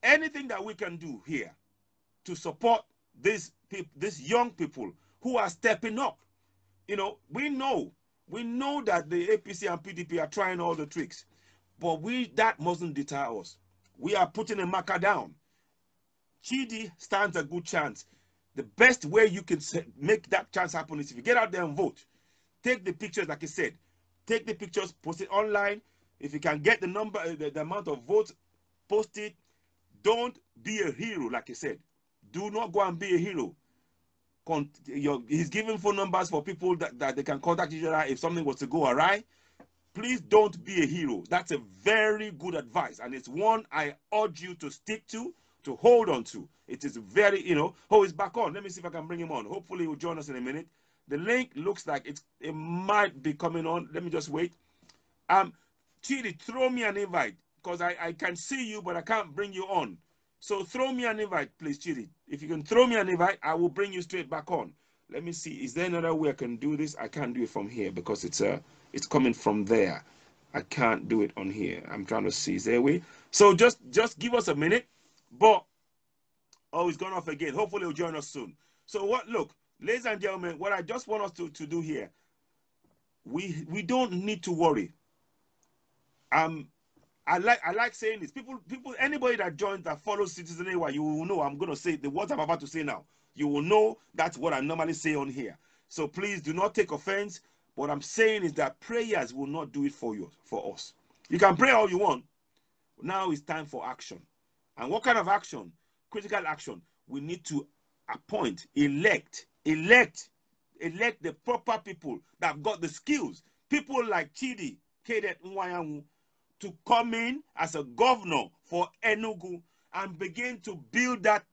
anything that we can do here to support these young people who are stepping up. You know, we know that the APC and PDP are trying all the tricks, but that mustn't deter us. We are putting a marker down. Chidi stands a good chance. The best way you can make that chance happen is if you get out there and vote. Take the pictures, like I said. Take the pictures, post it online. If you can get the number, the amount of votes, post it. Don't be a hero, like I said. Do not go and be a hero. He's giving phone numbers for people that they can contact each other if something was to go awry. Please don't be a hero. That's a very good advice, and it's one I urge you to stick to hold on to. It is very, you know. Oh, he's back on. Let me see if I can bring him on. Hopefully he'll join us in a minute. The link looks like it might be coming on. Let me just wait. Chidi, throw me an invite, because I can see you, but I can't bring you on. So throw me an invite, please, Chidi. If you can throw me an invite, I will bring you straight back on. Let me see. Is there another way I can do this? I can't do it from here because it's coming from there. I can't do it on here. I'm trying to see. Is there a way? So just give us a minute. But oh, it's gone off again. Hopefully he'll join us soon. So look, ladies and gentlemen, what I just want us to do here, we don't need to worry. I like saying this. People, anybody that joins, that follows Citizen AY, you will know I'm going to say the words I'm about to say now. You will know that's what I normally say on here. So please do not take offense. What I'm saying is that prayers will not do it for us. You can pray all you want. Now it's time for action. And what kind of action? Critical action. We need to appoint, elect the proper people that have got the skills. People like Chidi, Kedet Nwayanwu, to come in as a governor for Enugu and begin to build that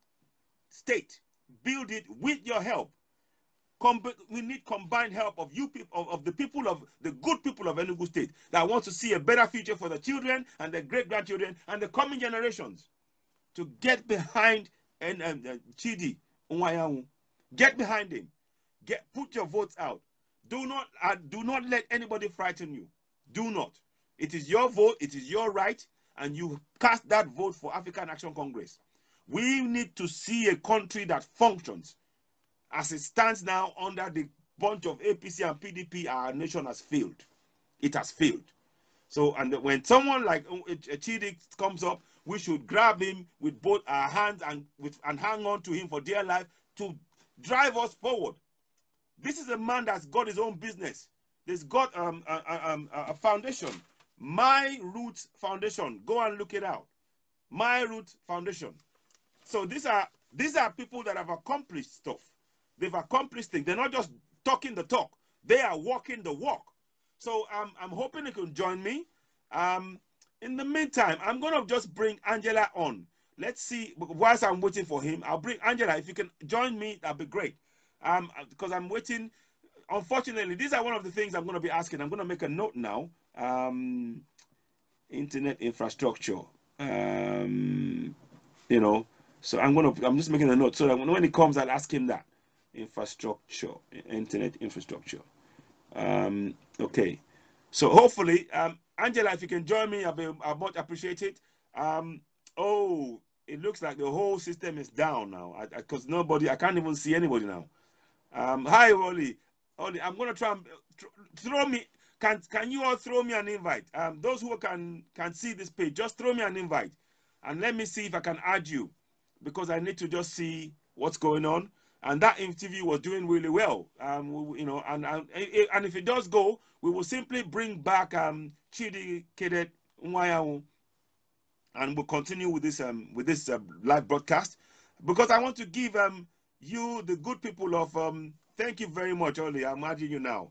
state. Build it with your help. We need combined help of you people, of the good people of Enugu State that want to see a better future for the children and the great-grandchildren and the coming generations. To get behind Chidi Nwayanwu. Get behind him. Put your votes out. Do not let anybody frighten you. Do not. It is your vote, it is your right, and you cast that vote for African Action Congress. We need to see a country that functions. As it stands now, under the bunch of APC and PDP, our nation has failed. It has failed. So, and when someone like Chidi comes up, we should grab him with both our hands and hang on to him for dear life to drive us forward. This is a man that's got his own business. He's got a foundation. My Roots Foundation. Go and look it out. My Roots Foundation. So these are people that have accomplished stuff. They've accomplished things. They're not just talking the talk. They are walking the walk. So I'm hoping you can join me. In the meantime, I'm going to just bring Angela on. Let's see. Whilst I'm waiting for him, I'll bring Angela. If you can join me, that'd be great. Because I'm waiting. Unfortunately, these are one of the things I'm going to be asking. I'm going to make a note now. Internet infrastructure. You know, so I'm just making a note so that when he comes, I'll ask him that. Infrastructure, internet infrastructure. Okay. So hopefully, Angela, if you can join me, I'll much appreciate it. Oh, it looks like the whole system is down now because I can't even see anybody now. Hi, Oli. I'm going to try and throw me. Can you all throw me an invite? Those who can see this page, just throw me an invite. And let me see if I can add you. Because I need to just see what's going on. And that interview was doing really well. You know, and if it does go, we will simply bring back Chidi Kedet Nwayanwu, and we'll continue with this live broadcast. Because I want to give you, the good people of thank you very much, Oli. I'm adding you now.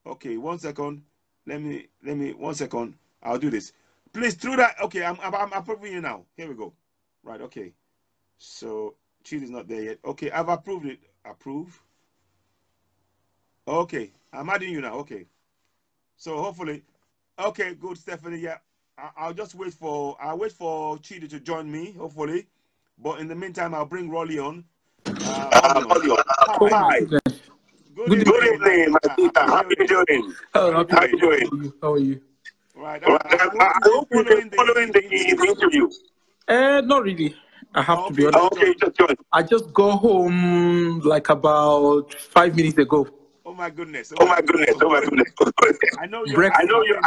Okay, 1 second. Let me 1 second. I'll do this. Please, through that. Okay, I'm approving you now. Here we go. Right. Okay. So Chidi's not there yet. Okay, I've approved it. Approve. Okay, I'm adding you now. Okay. So hopefully, okay, good, Stephanie. Yeah, I'll just wait for Chidi to join me. Hopefully, but in the meantime, I'll bring Rolly on. Hi. Good evening, my sister. How are you doing? Hello, how are you doing? How are you? Right. I hope you're following the interview. Not really. I have to be honest. Okay, just join. I just go home like about 5 minutes ago. Oh my goodness! Oh my goodness! Oh my goodness! I know you. Breakfast. I know you.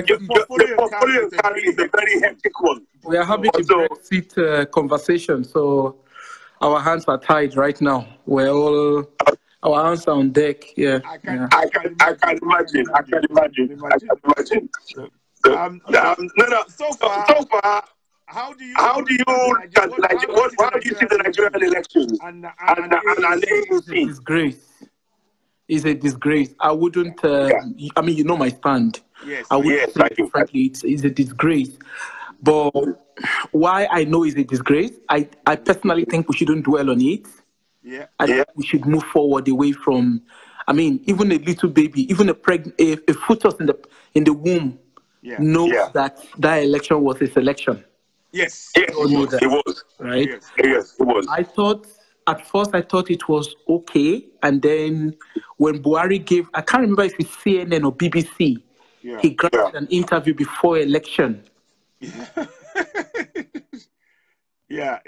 Your portfolio carry is a very hectic one. We are having a Brexit conversation, so our hands are tied right now. Our hands are on deck. Yeah. I can imagine. So far. How do you see the Nigerian elections? And it's a disgrace. It's a disgrace. I wouldn't. I mean, you know my stand. Yes. I wouldn't say it differently. It's a disgrace. But why I know it's a disgrace, I personally think we shouldn't dwell on it. Yeah. I think we should move forward away from. I mean, even a little baby, even a fetus in the womb knows that election was a selection. Yes. It was. Right? Yes, it was. At first I thought it was okay. And then when Buhari gave, I can't remember if it's CNN or BBC, he granted an interview before election. Yeah.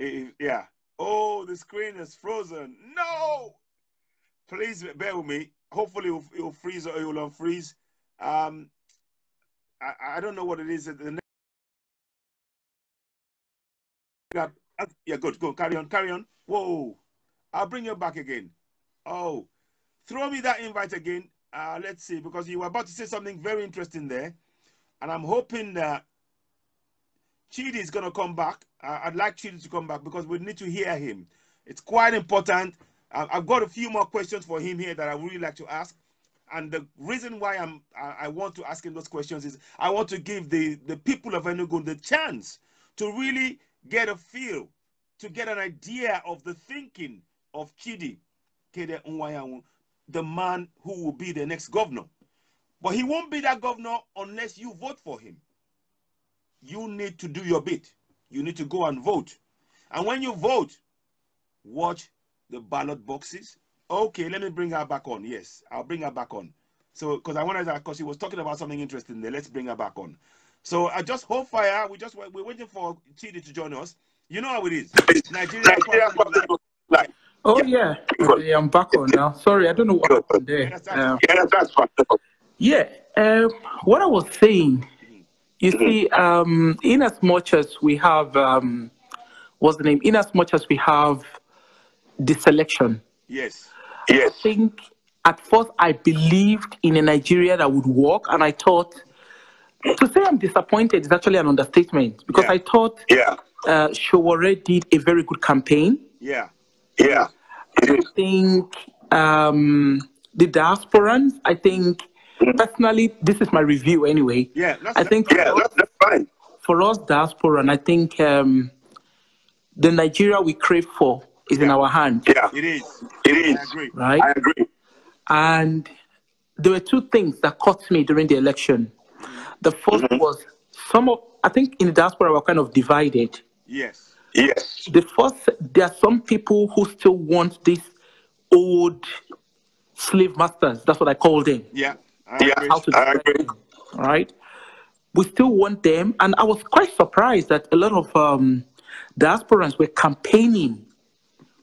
Oh, the screen is frozen. No! Please bear with me. Hopefully it will freeze or it will unfreeze. I don't know what it is. Yeah, good. Go. Carry on. Whoa. I'll bring you back again. Oh. Throw me that invite again. Let's see, because you were about to say something very interesting there. And I'm hoping that Chidi is going to come back. I'd like Chidi to come back because we need to hear him. It's quite important. I've got a few more questions for him here that I would really like to ask. And the reason why I want to ask him those questions is I want to give the people of Enugu the chance to really get a feel, to get an idea of the thinking of Chidi, the man who will be the next governor. But he won't be that governor unless you vote for him. You need to do your bit. You need to go and vote. And when you vote, watch the ballot boxes. Okay, let me bring her back on. Yes, I'll bring her back on. So, because I wanted that, because she was talking about something interesting there. Let's bring her back on. So, I just hold fire. We're waiting for Chidi to join us. You know how it is. Nigeria. Oh, yeah. I'm back on now. Sorry, I don't know what happened there. That's fine. Yeah. What I was saying, you see, in as much as we have, what's the name? In as much as we have the selection. Yes. I think at first I believed in a Nigeria that would work, and I thought, to say I'm disappointed is actually an understatement, because I thought Sowore did a very good campaign. Yeah. I think the diasporans, I think, personally, this is my review anyway. That's fine. For us, diasporan, I think the Nigeria we crave for is in our hands. Yeah, it is. I agree. Right? I agree. And there were two things that caught me during the election. The first was I think in the diaspora we're kind of divided. Yes. The first, there are some people who still want these old slave masters. That's what I call them. I agree. All right. We still want them. And I was quite surprised that a lot of diasporans were campaigning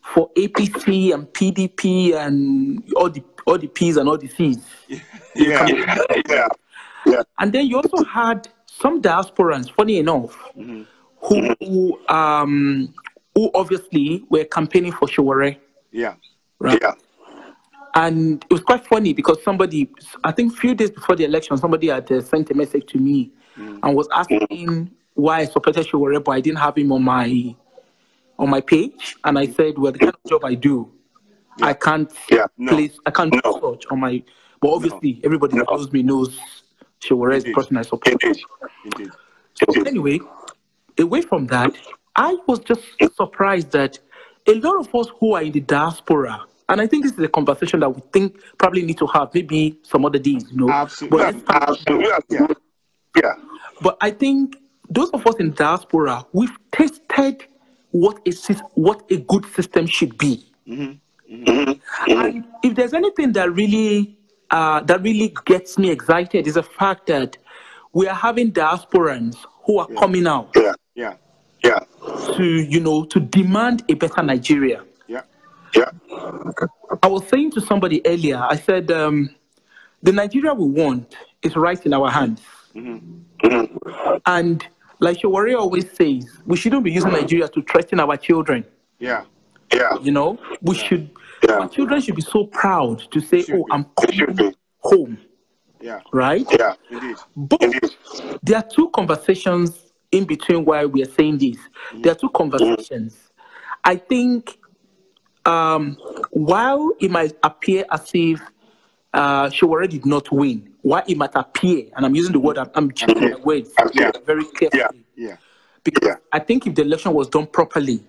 for APC and PDP and all the P's and all the C's. And then you also had some diasporans, funny enough, who obviously were campaigning for Sowore. And it was quite funny because somebody, I think a few days before the election, somebody had sent a message to me and was asking why I supported Sowore, but I didn't have him on my page. And I said, well, the kind of job I do, I can't I can't do such on my, but obviously everybody that knows me knows Sowore is the person I support. Indeed. So anyway, away from that, I was just surprised that a lot of us who are in the diaspora, and I think this is a conversation that we think probably need to have maybe some other days, you know. Absolutely. But I think those of us in diaspora, we've tested what a good system should be. And if there's anything that really gets me excited is the fact that we are having diasporans who are coming out. to demand a better Nigeria. I was saying to somebody earlier, I said, the Nigeria we want is right in our hands. And like Shawari always says, we shouldn't be using Nigeria to threaten our children. We should, our children should be so proud to say, oh, I'm coming home. Right? Indeed. But there are two conversations in between why we are saying this. There are two conversations. I think while it might appear as if Shawari did not win, why it might appear, and I'm using the word, I'm choosing my words very carefully. Because I think if the election was done properly,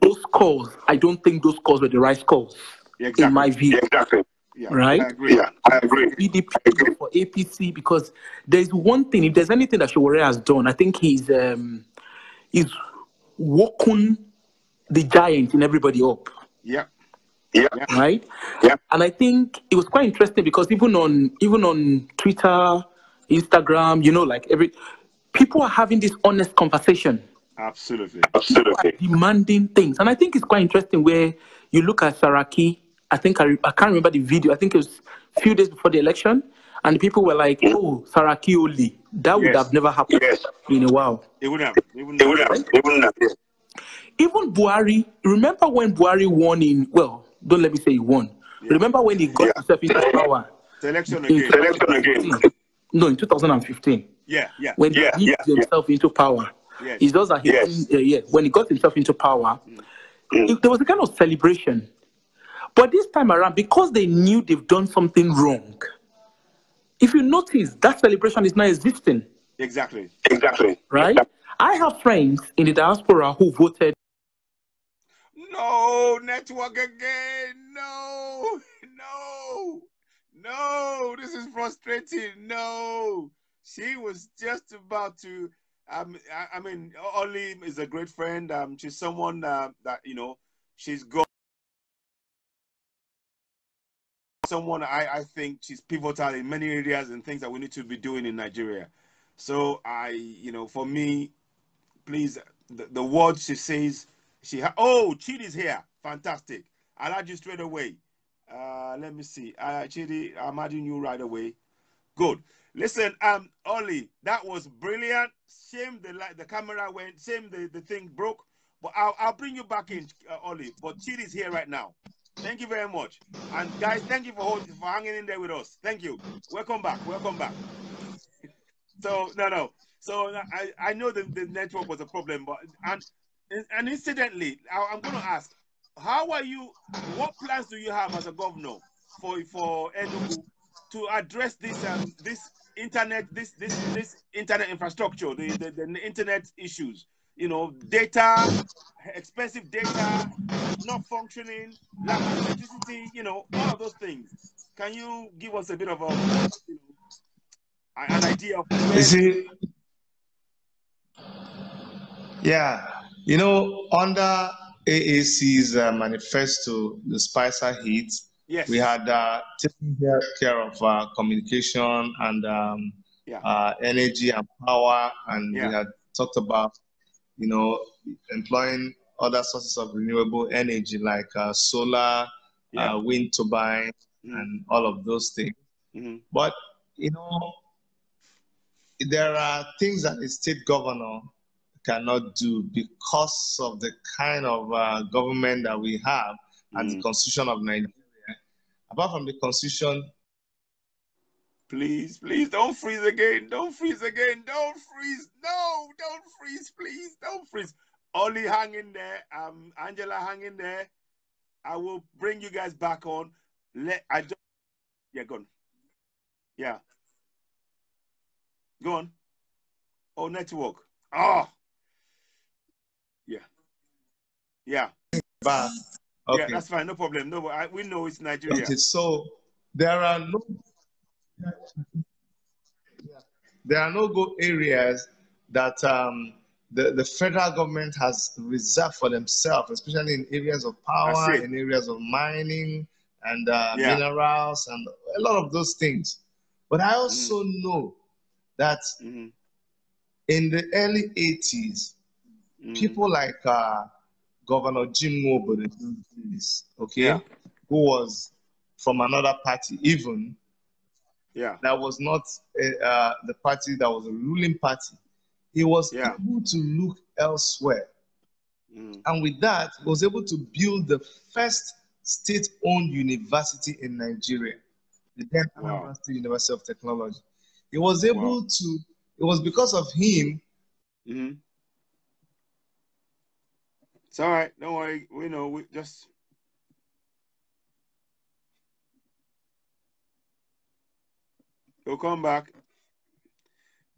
those calls, I don't think those calls were the right calls, in my view. Right? I agree. I agree. PDP for APC, because there's one thing, if there's anything that Shawari has done, I think he's woken the giant in everybody up. Right? And I think it was quite interesting because even on Twitter, Instagram, people are having this honest conversation. Absolutely. People are demanding things. And I think it's quite interesting where you look at Saraki. I think I can't remember the video. I think it was a few days before the election, and the people were like, "Oh, Saraki only." That would have never happened in a while. It would have. Even Buhari. Remember when Buhari won in? Well, don't let me say he won. Remember when he got himself into power? Election again. No, in 2015. When he got himself into power. It's just that when he got himself into power, there was a kind of celebration. But this time around, because they knew they've done something wrong, if you notice, that celebration is not existing. Exactly. Right? I have friends in the diaspora who voted. No, network again. No. This is frustrating. No. She was just about to. I mean, Oli is a great friend. She's someone that, she's got. Someone I think she's pivotal in many areas and things that we need to be doing in Nigeria. So for me, please, the words she says, Chidi's here, fantastic. I'll add you straight away. Let me see, Chidi, I'm adding you right away. Good. Listen, Oli, that was brilliant. Shame the camera went. Shame the thing broke. But I'll bring you back in, Oli. But Chidi's here right now. Thank you very much. And guys, thank you for hanging in there with us. Thank you. Welcome back. So no. So I know the network was a problem, but and incidentally, I'm going to ask, how are you? What plans do you have as a governor for Enugu to address this internet internet infrastructure, the internet issues? Data, expensive data, not functioning, lack of electricity, all of those things. Can you give us a bit of an idea of where... You see, under AAC's manifesto, the Spicer Heat, we had taken care of communication and energy and power, and we had talked about employing other sources of renewable energy like solar, wind turbine, and all of those things. But, there are things that a state governor cannot do because of the kind of government that we have and the Constitution of Nigeria. Apart from the Constitution... Please, don't freeze again. Don't freeze. No, don't freeze, please. Don't freeze. Oli, hang in there. Angela, hang in there. I will bring you guys back on. Go on. Yeah. Go on. Oh, network. Oh. Yeah. Okay. Yeah, that's fine. No problem. No, we know it's Nigeria. Okay, so there are no go areas that the federal government has reserved for themselves, especially in areas of power, in areas of mining and minerals and a lot of those things. But I also know that in the early 80s, people like Governor Jim Mobo, okay, Yeah. who was from another party, even that was not the party that was a ruling party. He was able to look elsewhere. And with that, he was able to build the first state-owned university in Nigeria, the then Anambra State University of Technology. He was able to, it was because of him. It's all right. Don't worry. We know. We just. We'll come back.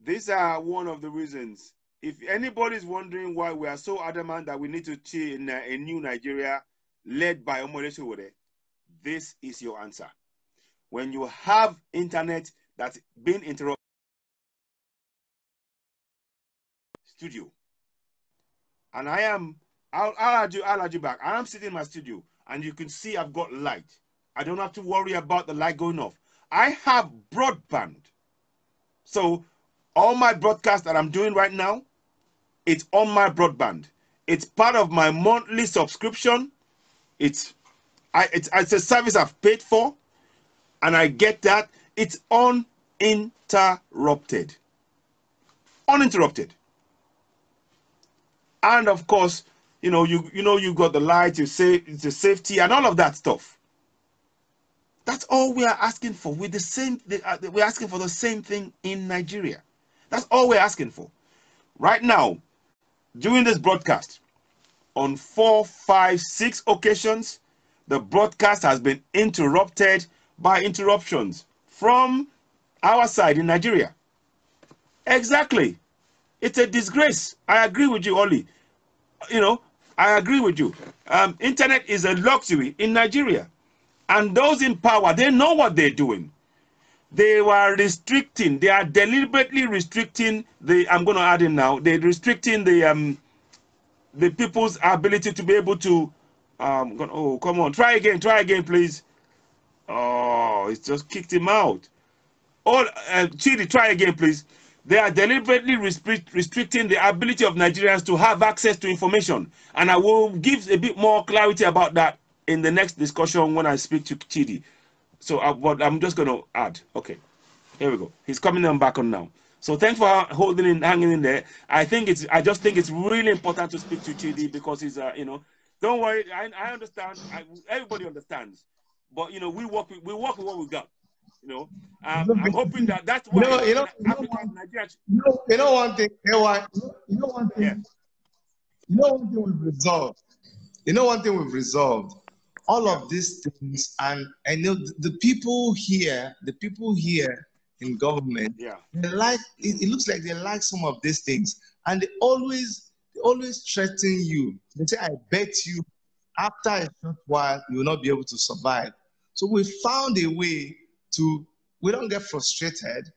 These are one of the reasons. If anybody's wondering why we are so adamant that we need to change a new Nigeria led by Omole Sowore, this is your answer. When you have internet that's been interrupted, studio, and I'll add you back. I am sitting in my studio, and you can see I've got light. I don't have to worry about the light going off. I have broadband. So all my broadcasts that I'm doing right now, it's on my broadband. It's part of my monthly subscription. It's a service I've paid for, and I get that. It's uninterrupted. Uninterrupted. And of course, you got the light, it's the safety, and all of that stuff. That's all we are asking for. We're asking for the same thing in Nigeria. That's all we're asking for. Right now, during this broadcast, on 4, 5, 6 occasions, the broadcast has been interrupted by interruptions from our side in Nigeria. Exactly. It's a disgrace. I agree with you, Oli. I agree with you. Internet is a luxury in Nigeria. And those in power, they know what they're doing. They are deliberately restricting I'm going to add in now, they're restricting the people's ability to be able to, oh, come on, try again, please. Oh, it's just kicked him out. Chidi, try again, please. They are deliberately restricting the ability of Nigerians to have access to information. And I will give a bit more clarity about that in the next discussion when I speak to Chidi. So, but I'm just going to add. Okay, here we go. He's coming on back on now. So thanks for hanging in there. I just think it's really important to speak to Chidi because he's, don't worry. I understand. Everybody understands. But we work with what we got. I'm hoping that's why Nigeria. One thing we've resolved. One thing we've resolved. All of these things, and I know the people here in government, they like it looks like they like some of these things, and they always threaten you. They say, I bet you after a short while you will not be able to survive. So we found a way we don't get frustrated.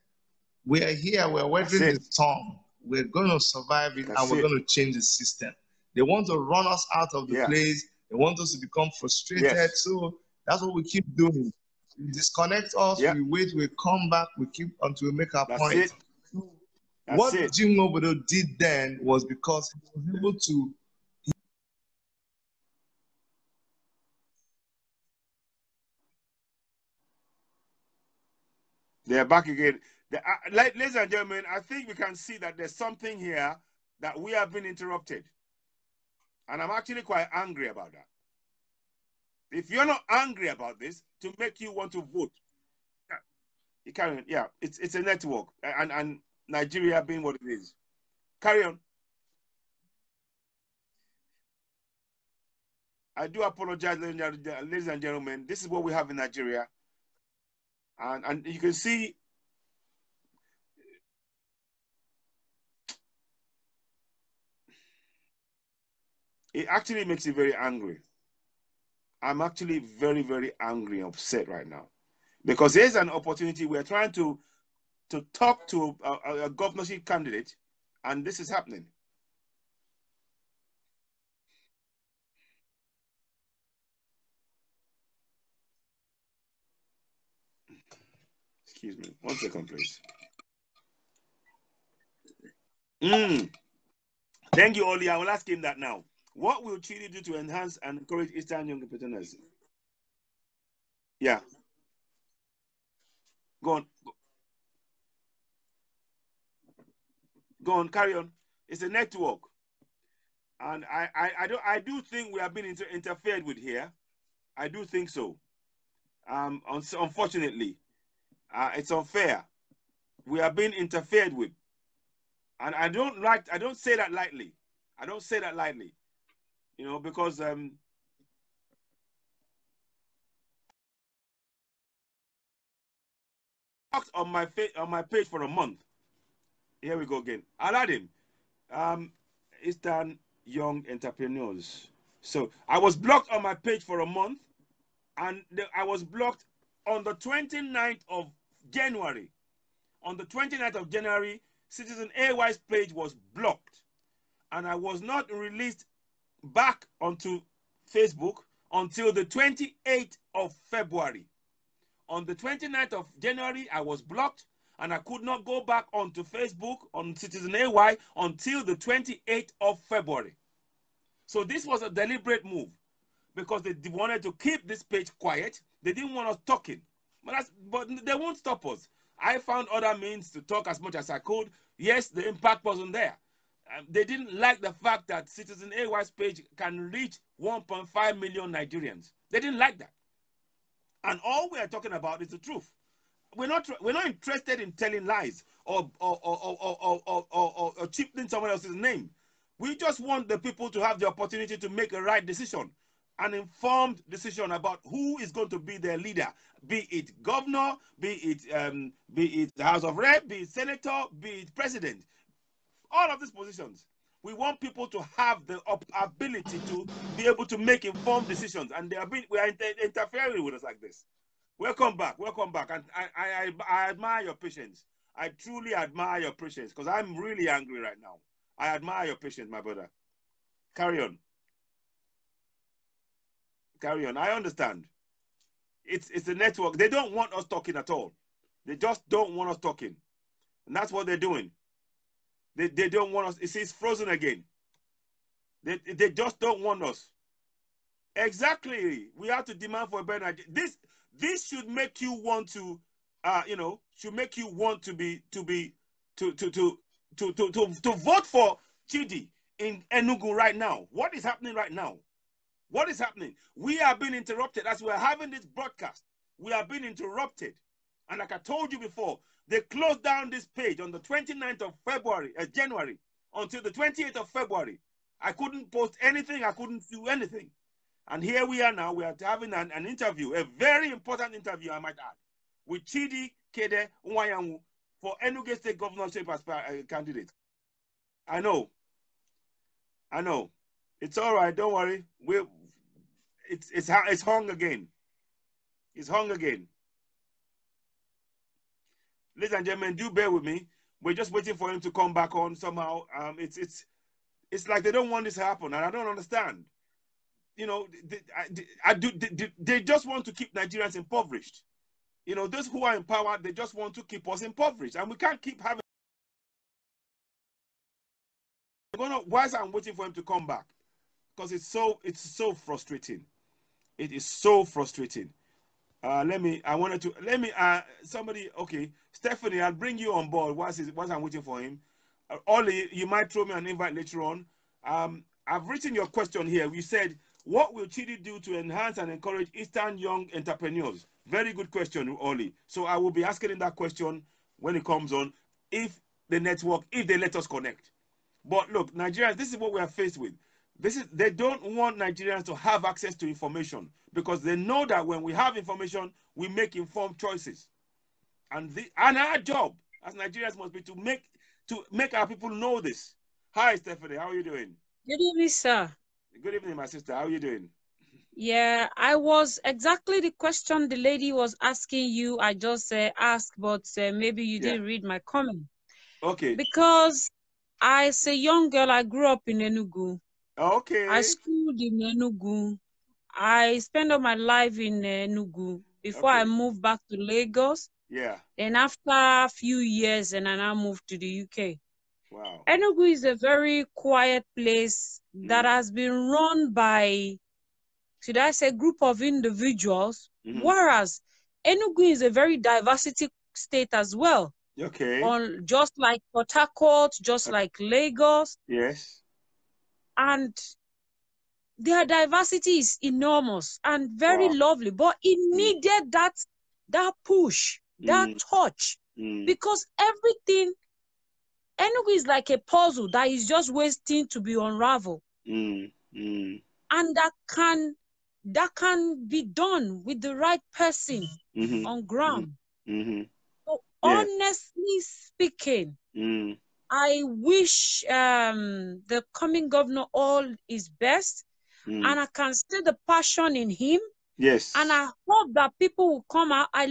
We are here, we're weathering the storm. We're going to survive it, and we're going to change the system. They want to run us out of the place. They want us to become frustrated. So that's what we keep doing. We disconnect us, we wait, we come back, we keep until we make our point. What Jim Obodo did then was because he was able to. They're back again. Ladies and gentlemen, I think we can see that there's something here that we have been interrupted. And I'm actually quite angry about that. If you're not angry about this, to make you want to vote, you carry on. It's a network, and Nigeria being what it is. Carry on. I do apologize, ladies and gentlemen. This is what we have in Nigeria. And you can see it actually makes you very angry. I'm actually very, very angry and upset right now. Because there's an opportunity. We're trying to talk to a governorship candidate, and this is happening. Excuse me. 1 second, please. Thank you, Oli. I will ask him that now. What will Chidi do to enhance and encourage Eastern young entrepreneurs? Yeah. Go on. Go on, carry on. It's a network. And I do think we have been interfered with here. I do think so. Unfortunately, it's unfair. We are being interfered with. And I don't say that lightly. I don't say that lightly. You know, because on my page for a month. Here we go again. Aladdin, Eastern Young Entrepreneurs. So I was blocked on my page for a month, and I was blocked on the 29th of January. On the 29th of January, Citizen AY's page was blocked, and I was not released back onto Facebook until the 28th of February. On the 29th of January, I was blocked, and I could not go back onto Facebook on Citizen AY until the 28th of February. So this was a deliberate move because they wanted to keep this page quiet. They didn't want us talking. But they won't stop us. I found other means to talk as much as I could. Yes, the impact wasn't there. They didn't like the fact that Citizen AY's page can reach 1.5 million Nigerians. They didn't like that. And all we are talking about is the truth. We're not interested in telling lies or cheapening someone else's name. We just want the people to have the opportunity to make a right decision, an informed decision about who is going to be their leader, be it governor, be it the House of Rep, be it senator, be it president. All of these positions. We want people to have the ability to be able to make informed decisions, and we are interfering with us like this. Welcome back, and I admire your patience. I truly admire your patience because I'm really angry right now. I admire your patience, my brother. Carry on. Carry on. I understand. It's a network. They don't want us talking at all. They just don't want us talking, and that's what they're doing. They don't want us. It's frozen again. They just don't want us. Exactly. We have to demand for a better Nigeria. This should make you want to, should make you want to vote for Chidi in Enugu right now. What is happening right now? What is happening? We are being interrupted as we're having this broadcast. We are being interrupted. And like I told you before, they closed down this page on the 29th of January until the 28th of February. I couldn't post anything. I couldn't do anything. And here we are now. We are having an interview, a very important interview, I might add, with Chidi Kede Nwayanwu for Enugu State governorship as candidate. I know. It's all right. Don't worry. It's hung again. It's hung again. Ladies and gentlemen, do bear with me. We're just waiting for him to come back on somehow. It's like they don't want this to happen, and I don't understand. You know, they just want to keep Nigerians impoverished. You know, those who are in power, they just want to keep us impoverished, and we can't keep having. Whilst I'm waiting for him to come back, because it's so frustrating. It is so frustrating. Somebody, okay, Stephanie, I'll bring you on board once I'm waiting for him. Ollie, you might throw me an invite later on. I've written your question here. We said, what will Chidi do to enhance and encourage Eastern young entrepreneurs? Very good question, Ollie. So I will be asking him that question when it comes on, if they let us connect. But look, Nigerians, this is what we are faced with. They don't want Nigerians to have access to information because they know that when we have information, we make informed choices. And our job as Nigerians must be to make our people know this. Hi, Stephanie. How are you doing? Good evening, sir. Good evening, my sister. How are you doing? Yeah, I was exactly the question the lady was asking you. I just asked, but maybe you didn't read my comment. Okay. Because as a young girl, I grew up in Enugu. Okay. I schooled in Enugu. I spent all my life in Enugu before I moved back to Lagos. Yeah. And after a few years, and I now moved to the UK. Wow. Enugu is a very quiet place that has been run by, should I say, group of individuals, whereas Enugu is a very diversity state as well. Okay. On just like Port Harcourt, just like Lagos. Yes. And their diversity is enormous and very lovely, but it needed that push, that touch, because everything, Enugu is like a puzzle that is just waiting to be unraveled, and that can be done with the right person on ground. So honestly speaking, I wish the coming governor all is best. And I can see the passion in him. Yes. And I hope that people will come out. I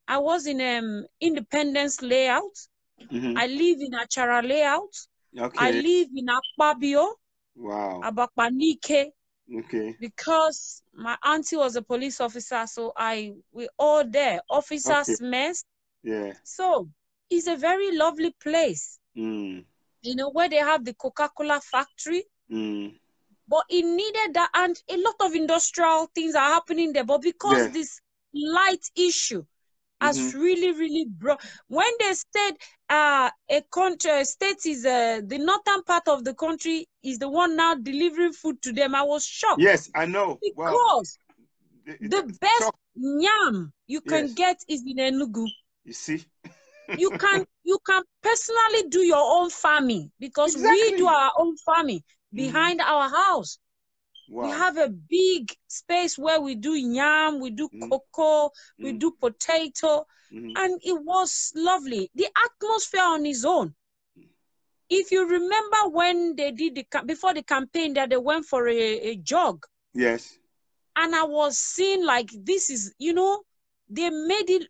was in Independence layout. I live in Achara layout. Okay. I live in Akpabio. Wow. Abakpanike. Okay. Because my auntie was a police officer, so we all there. Officers mess. Yeah. So it's a very lovely place. You know, where they have the Coca-Cola factory. But it needed that, and a lot of industrial things are happening there. But because this light issue has really, really brought, when they said a state is the northern part of the country is the one now delivering food to them, I was shocked. Yes, I know. Because the best yam you can get is in Enugu. You see? you can personally do your own farming, because we do our own farming behind our house. Wow. We have a big space where we do yam, we do cocoa, we do potato, and it was lovely. The atmosphere on its own. If you remember when they did before the campaign that they went for a jog. Yes. And I was seeing like, this is, you know, they made it,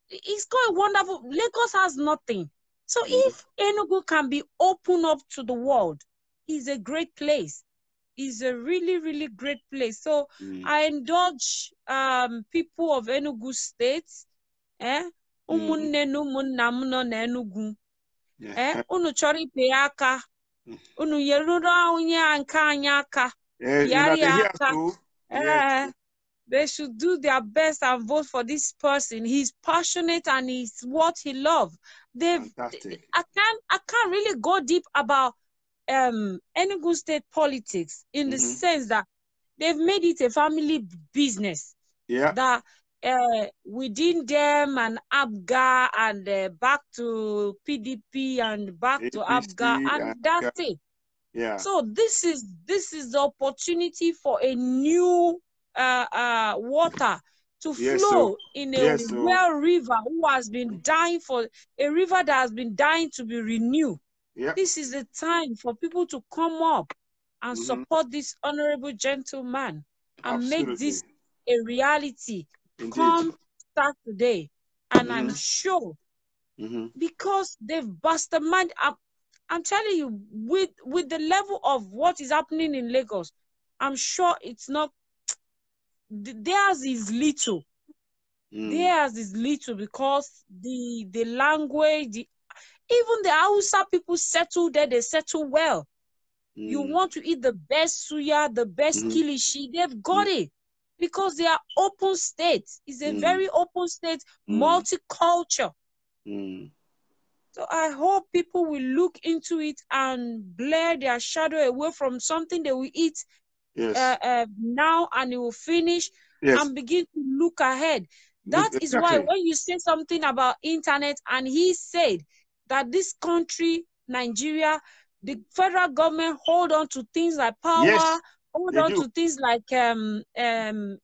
it's quite wonderful. Lagos has nothing. So if Enugu can be open up to the world, it's a great place. It's a really, really great place. So I indulge people of Enugu State. Umunne n'umunna m nọ n'Enugu. Unu chọrọ ipe aka. Unu yeruru onye anka anyị aka. Yari aka. They should do their best and vote for this person. He's passionate and it's what he loves. I can't really go deep about Enugu State politics in the sense that they've made it a family business. Yeah. That within them and ABGA and back to PDP and back to ABGA and that's it. Yeah. So this is the opportunity for a new water to flow in a well river who has been dying for a river that has been dying to be renewed. Yep. This is the time for people to come up and support this honorable gentleman and make this a reality. Indeed. Come Saturday. And I'm sure because they've busted mind. I'm telling you, with the level of what is happening in Lagos, I'm sure it's not, theirs is little. Theirs is little because the language, even the Hausa people settle there, they settle well. You want to eat the best suya, the best kilishi, they've got it. Because they are open states. It's a very open state, multicultural. So I hope people will look into it and blur their shadow away from something they will eat now and it will finish and begin to look ahead. That is why when you say something about internet, and he said that this country, Nigeria, the federal government hold on to things like power, hold on to things like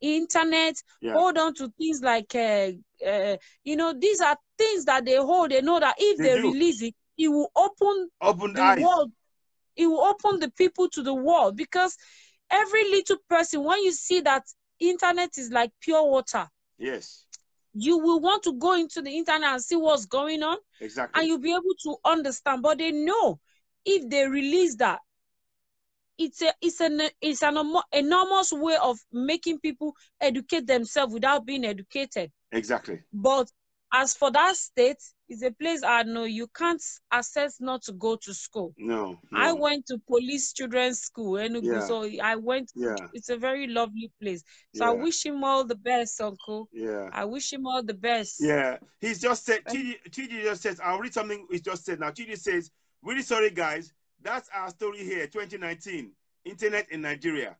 internet, hold on to things like, you know, these are things that they hold. They know that if they release it, it will open the world. It will open the people to the world, because every little person, when you see that internet is like pure water, you will want to go into the internet and see what's going on. Exactly. And you'll be able to understand. But they know if they release that, it's an enormous way of making people educate themselves without being educated. Exactly. But as for that state, It's a place I know you can't access not to go to school. No. I went to police children's school, Enugu, so I went. It's a very lovely place. So I wish him all the best, Uncle. Yeah. I wish him all the best. Yeah. He's just said, Chidi just says, I'll read something he just said now. Chidi says, really sorry, guys. That's our story here, 2019. Internet in Nigeria.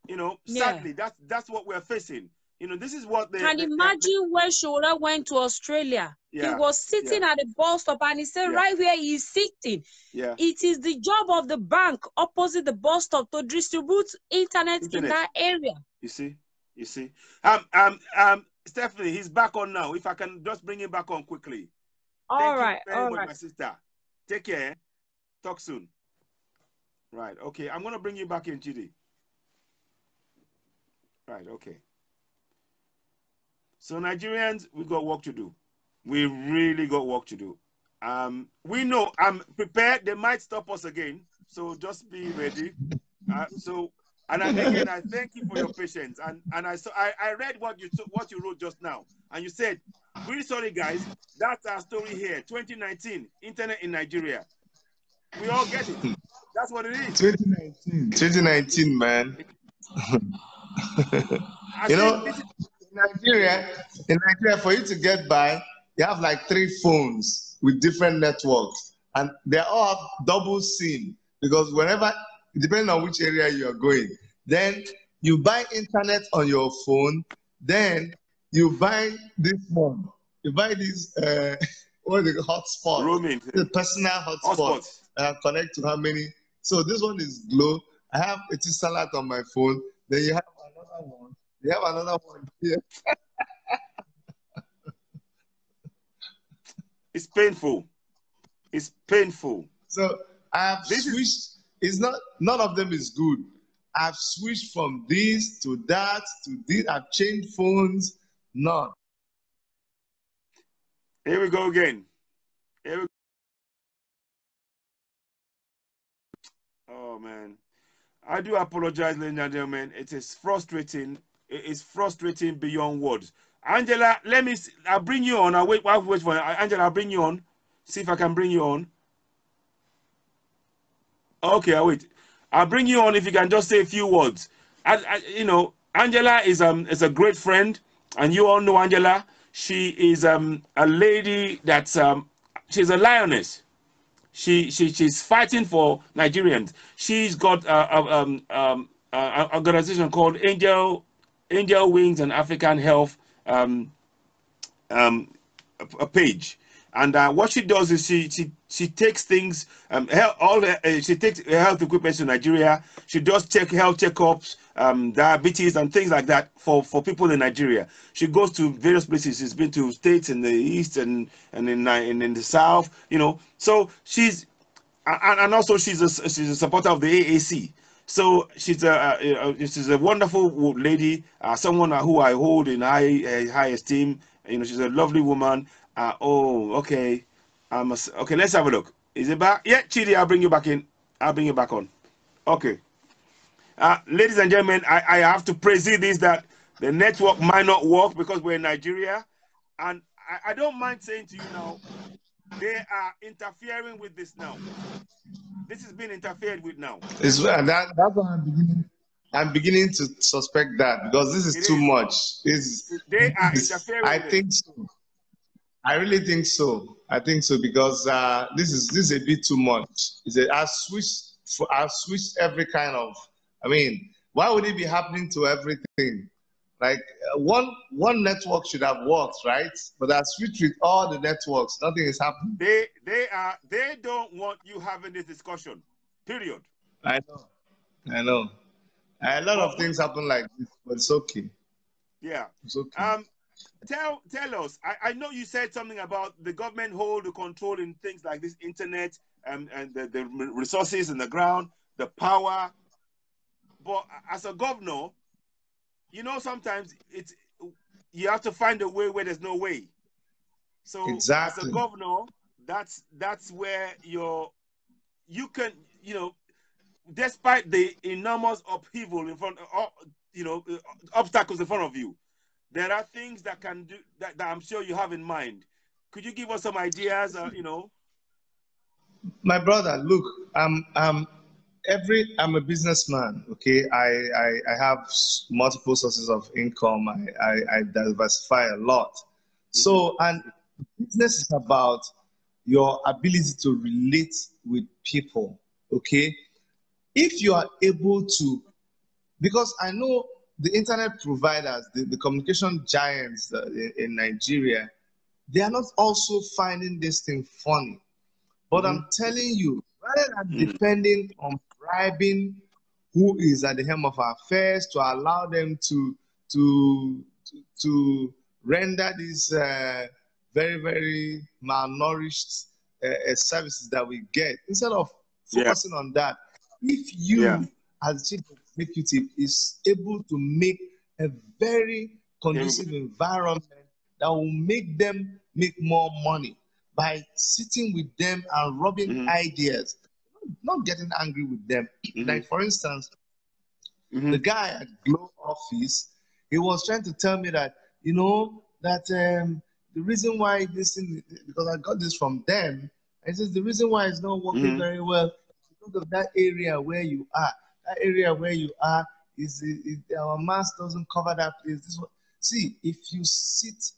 You know, sadly, that's what we're facing. You know, this is what they can imagine when Shura went to Australia. He was sitting at the bus stop and he said, right where he's sitting, it is the job of the bank opposite the bus stop to distribute internet. In that area. You see. Stephanie, he's back on now. If I can just bring him back on quickly. All right, my sister. Take care. Talk soon. Right, okay. I'm gonna bring you back in, Chidi. Right, okay. So Nigerians, we got work to do. We really got work to do. We know, I'm prepared. They might stop us again. So just be ready. And again, I thank you for your patience. And I read what you wrote just now. And you said, really sorry, guys. That's our story here. 2019, internet in Nigeria. We all get it. That's what it is. 2019, man. You know, in Nigeria, for you to get by, you have like 3 phones with different networks, and they all have double SIM, because whenever, depending on which area you are going, then you buy internet on your phone, then you buy this one, you buy this what is the hotspot, roaming, the personal hotspot, connect to how many. So this one is Glow. I have a Etisalat on my phone. Then you have another one. You have another one here. It's painful. It's painful. So I have switched. It's not. None of them is good. I've switched from this to that to this. I've changed phones. None. Here we go again. Oh man, I do apologize, ladies and gentlemen. It is frustrating. It is frustrating beyond words. Angela, I'll bring you on. I'll wait for you. Angela, I'll bring you on. See if I can bring you on. Okay, I'll wait. I'll bring you on if you can just say a few words. You know, Angela is a great friend, and you all know Angela. She is a lady that's she's a lioness. She's fighting for Nigerians. She's got an organization called Angel Wings and African Health a page, and what she does is she takes things she takes health equipment to Nigeria. She does health checkups, diabetes and things like that for people in Nigeria. She goes to various places. She's been to states in the east and in the south, you know. So she's and also she's a supporter of the AAC. So she's a wonderful lady, someone who I hold in high esteem. You know, she's a lovely woman. Okay. Okay, let's have a look. Is it back? Yeah, Chidi, I'll bring you back in. I'll bring you back on. Okay. Ladies and gentlemen, I have to praise this, that the network might not work because we're in Nigeria. And I don't mind saying to you now, they are interfering with this now. This is being interfered with now. That's what I'm beginning to suspect that, because this is too much. They are interfering. I think so. I really think so. I think so, because this is a bit too much. I've switched every kind of. I mean, why would it be happening to everything? Like one network should have worked, right? But I switched with all the networks. Nothing is happening. They don't want you having this discussion. Period. I know. A lot of things happen like this, but it's okay. Yeah. It's okay. Tell us. I know you said something about the government hold the control in things like this internet and the resources in the ground, the power. But as a governor, you know, sometimes you have to find a way where there's no way. So exactly. As a governor, that's where you can, you know, despite the enormous upheaval in front of, you know, obstacles in front of you, there are things that can do that I'm sure you have in mind. Could you give us some ideas? My brother, look, I'm a businessman. Okay, I have multiple sources of income. I diversify a lot. So, and business is about your ability to relate with people. Okay, if you are able to, because I know the internet providers, the communication giants in Nigeria, they are not also finding this thing funny. But I'm telling you, rather than depending on bribing who is at the helm of our affairs to allow them to render these very, very malnourished services that we get, instead of focusing on that, if you as chief executive is able to make a very conducive environment that will make them make more money by sitting with them and rubbing ideas, not getting angry with them. Like, for instance, the guy at Glow office, he was trying to tell me that, that the reason why this thing, because I got this from them, and says the reason why it's not working very well is because of that area where you are. That area where you are is our mask doesn't cover that place. This one. See, if you sit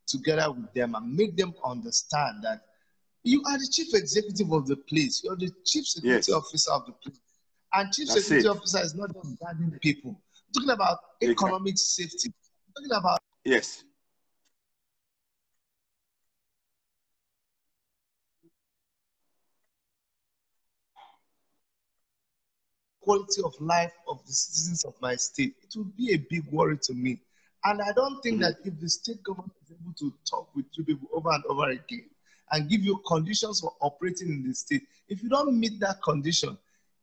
together with them and make them understand that you are the chief executive of the place, you're the chief security officer of the place, and chief security officer is not just guarding people. I'm talking about economic safety. I'm talking about quality of life of the citizens of my state. It will be a big worry to me. And I don't think that if the state government is able to talk with you people over and over again and give you conditions for operating in the state, if you don't meet that condition,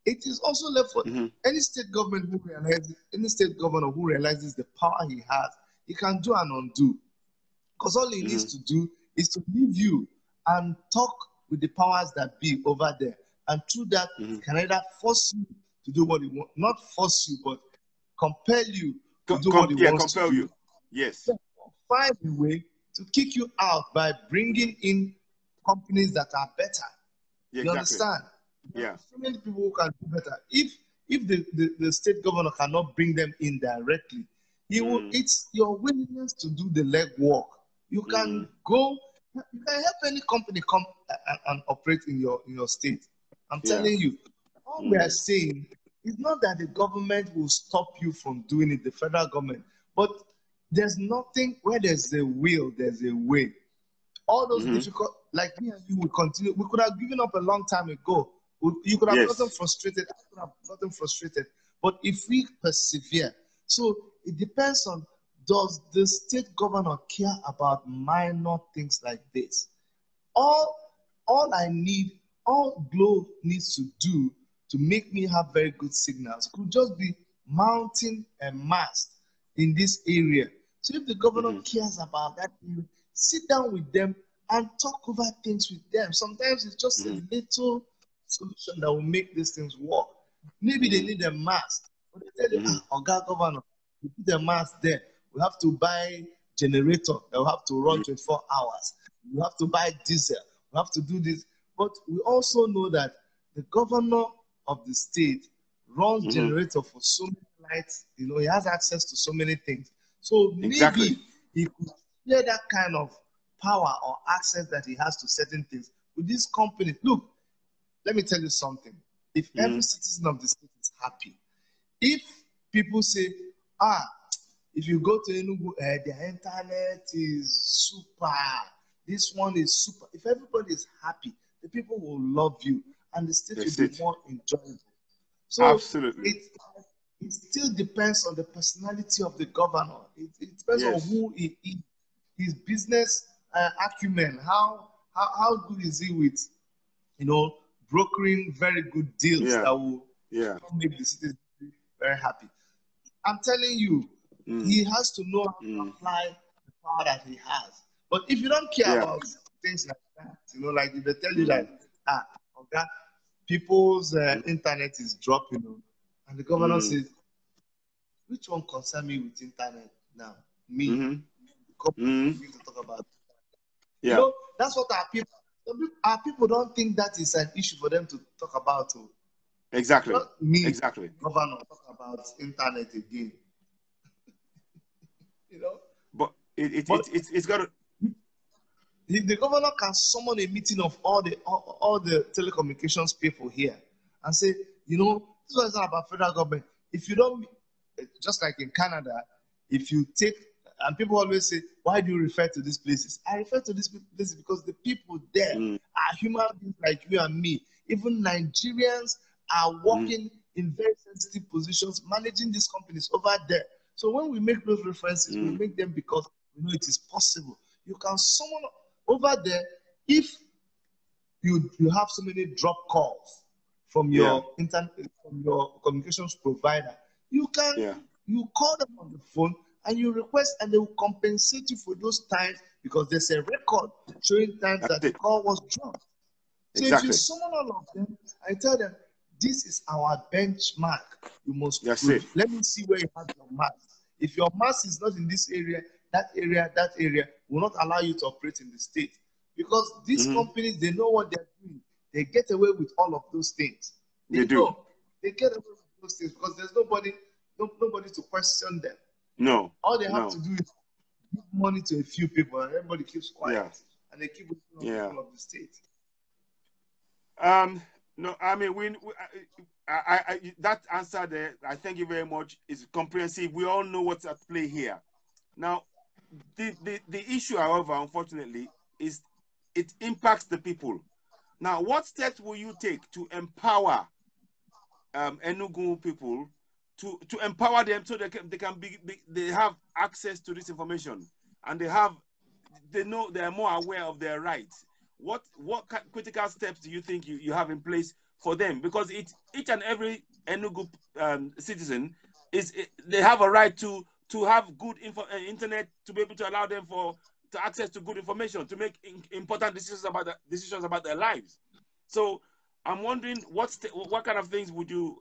it is also left for any state government who realizes, any state governor who realizes the power he has, he can do and undo. Because all he needs to do is to leave you and talk with the powers that be over there. And through that, can either force you to do what he wants, not force you, but compel you to do what he wants to do. You. Yes. Find a way to kick you out by bringing in companies that are better. Yeah, you understand? Yeah. So many people who can do better. If the state governor cannot bring them in directly, he will. It's your willingness to do the legwork. You can go. You can help any company come and operate in your state. I'm telling you. All we are saying is not that the government will stop you from doing it, the federal government, but there's nothing where there's a will, there's a way. All those difficult, like me and you will continue. We could have given up a long time ago. You could have gotten frustrated. I could have gotten frustrated. But if we persevere, so it depends on, does the state governor care about minor things like this? All I need, all Glow needs to do to make me have very good signals could just be mounting a mast in this area. So if the governor cares about that, sit down with them and talk over things with them. Sometimes it's just a little solution that will make these things work. Maybe they need a mast, but they tell you, "Okay, governor, we put a mast there. We have to buy generator that will have to run 24 hours. We have to buy diesel. We have to do this." But we also know that the governor of the state runs generator for so many lights. He has access to so many things. So maybe he could share that kind of power or access that he has to certain things with this company. Look, let me tell you something. If every citizen of the state is happy, if people say, if you go to Enugu, their internet is super, this one is super. If everybody is happy, the people will love you and the state will be more enjoyable. So absolutely. It still depends on the personality of the governor. It depends on who he is, his business acumen, how good is he with, brokering very good deals that will make the city very happy. I'm telling you, he has to know how to apply the power that he has. But if you don't care about things like that, like if they tell you that, okay, people's internet is dropping, and the governor says, which one concerns me with internet now? Me. The government to talk about. Yeah. You know, that's what our people don't think that is an issue for them to talk about. Exactly. Not me, exactly. Governor, talk about internet again. You know? But it's got to. The governor can summon a meeting of all the telecommunications people here and say, you know, this is not about federal government. If you don't, just like in Canada, if you take, and people always say, why do you refer to these places? I refer to these places because the people there are human beings like you and me. Even Nigerians are working in very sensitive positions, managing these companies over there. So when we make those references, we make them because we know it is possible. You can summon over there if you have so many drop calls from your from your communications provider. You can you call them on the phone and you request, and they will compensate you for those times because there's a record showing times that the call was dropped. So if you summon all of them, I tell them, this is our benchmark. You must prove. Let me see where you have your mass. If your mass is not in this area, that area will not allow you to operate in the state. Because these companies, they know what they're doing. They get away with all of those things. They do. They get away with those things because there's nobody to question them. No. All they have to do is give money to a few people, and everybody keeps quiet, and they keep looking at people of the state. No, I mean, that answer there, I thank you very much, is comprehensive. We all know what's at play here. Now, the issue, however, unfortunately, is it impacts the people. Now, what steps will you take to empower Enugu people, to empower them so they have access to this information, and they know they are more aware of their rights? What critical steps do you think you have in place for them? Because each and every Enugu citizen they have a right to have good internet, to be able to allow them to access to good information, to make important decisions about their lives. So I'm wondering what kind of things would you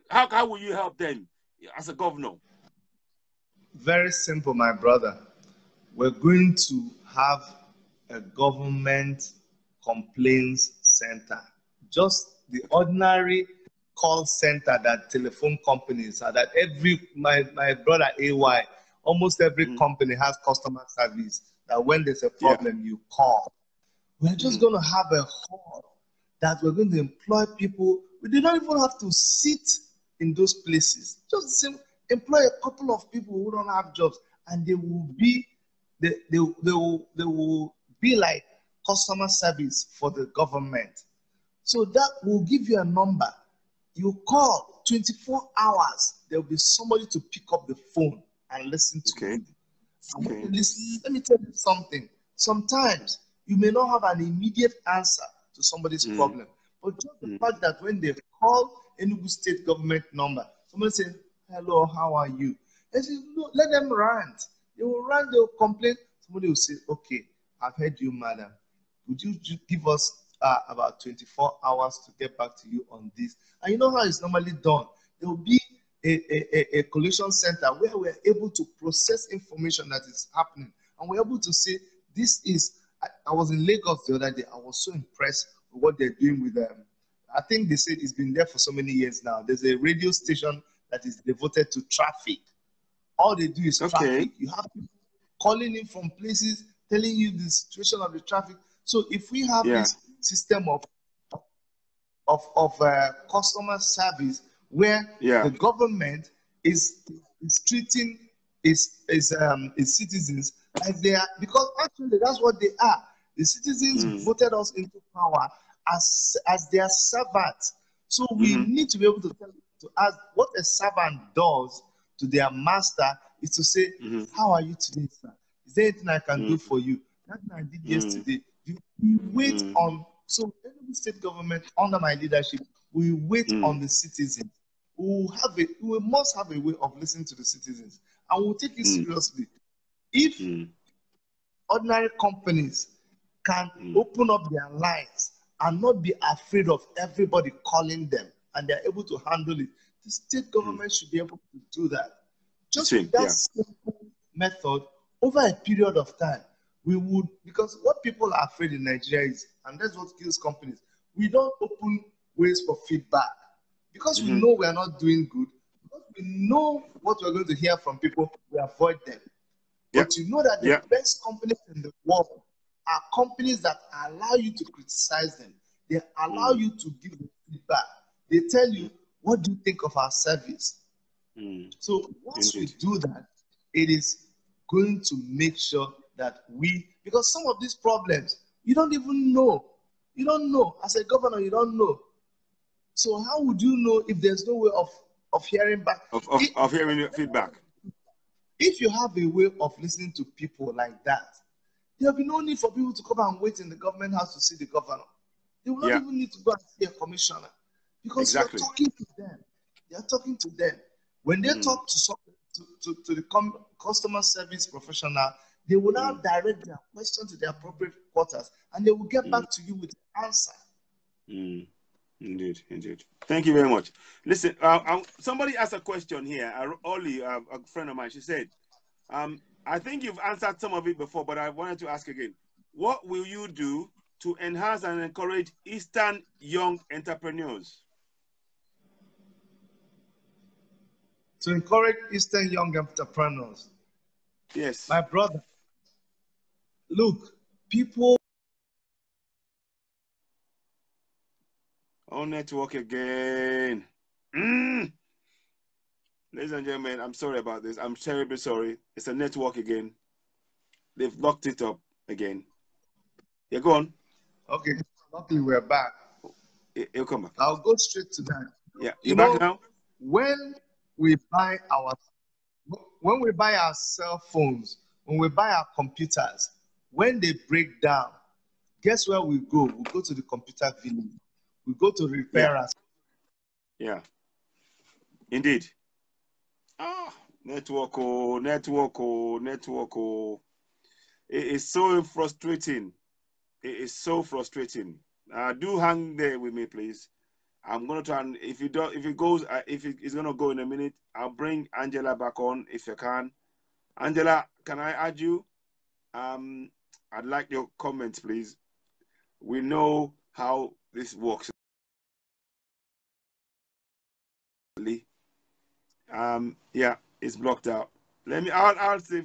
how will you help them as a governor? Very simple, my brother. We're going to have a government complaints center, just the ordinary call center that telephone companies are. That my brother AY, almost every company has customer service. That when there's a problem, you call. We're just going to have a hall that we're going to employ people. We do not even have to sit in those places. Just employ a couple of people who don't have jobs, and they will be like customer service for the government. So that will give you a number. You call 24 hours, there will be somebody to pick up the phone and listen to you. Let me tell you something. Sometimes you may not have an immediate answer to somebody's problem, but just the fact that when they call Enugu State government number, somebody says, hello, how are you? They say, no, let them rant. They will rant, they will complain. Somebody will say, okay, I've heard you, madam. Would you give us about 24 hours to get back to you on this? And you know how it's normally done. There will be a collection center where we're able to process information that is happening. And we're able to say, this is, I was in Lagos the other day. I was so impressed with what they're doing with them. I think they said it's been there for so many years now. There's a radio station that is devoted to traffic. All they do is traffic. You have people calling in from places, telling you the situation of the traffic. So if we have this system of customer service where the government is treating its citizens like they are, because actually that's what they are. The citizens voted us into power as their servants. So we need to be able to ask what a servant does to their master is to say, how are you today, sir? Is there anything I can do for you? That thing I did yesterday. We wait on, so Enugu State government under my leadership, we wait on the citizens. We must have a way of listening to the citizens, and we'll take it seriously. If ordinary companies can open up their lines and not be afraid of everybody calling them, and they're able to handle it, the state government should be able to do that. Just with that simple method, over a period of time, we would, because what people are afraid in Nigeria is, and that's what kills companies, we don't open ways for feedback. Because we know we are not doing good, because we know what we're going to hear from people, we avoid them. But you know that the best companies in the world are companies that allow you to criticize them. They allow you to give them feedback. They tell you, what do you think of our service? So once we do that, it is going to make sure that because some of these problems, you don't even know. You don't know. As a governor, you don't know. So how would you know if there's no way of hearing back? Of hearing feedback. If you have a way of listening to people like that, there will be no need for people to come and wait in the government house to see the governor. They will not even need to go and see a commissioner, because you're talking to them. You're talking to them. When they talk to the customer service professional, they will now direct their question to the appropriate quarters, and they will get back to you with the answer. Indeed, indeed. Thank you very much. Listen, somebody asked a question here. Ollie, a friend of mine, she said, I think you've answered some of it before, but I wanted to ask again. What will you do to enhance and encourage Eastern young entrepreneurs? To encourage Eastern young entrepreneurs? Yes. My brother, look, people... Oh, network again. Ladies and gentlemen, I'm sorry about this. I'm terribly sorry. It's a network again. They've locked it up again. Yeah, go on. Okay, luckily we're back. It'll come back. I'll go straight to that. Yeah, you're back now? When we buy our cell phones, when we buy our computers, when they break down, guess where we go? We go to the computer village. We go to repairers. Yeah. Indeed. Ah, network. It is so frustrating. It is so frustrating. Do hang there with me, please. I'm gonna try, and if it's gonna go in a minute, I'll bring Angela back on if you can. Angela, can I add you? I'd like your comments, please. We know how this works. Yeah, it's blocked out. I'll see.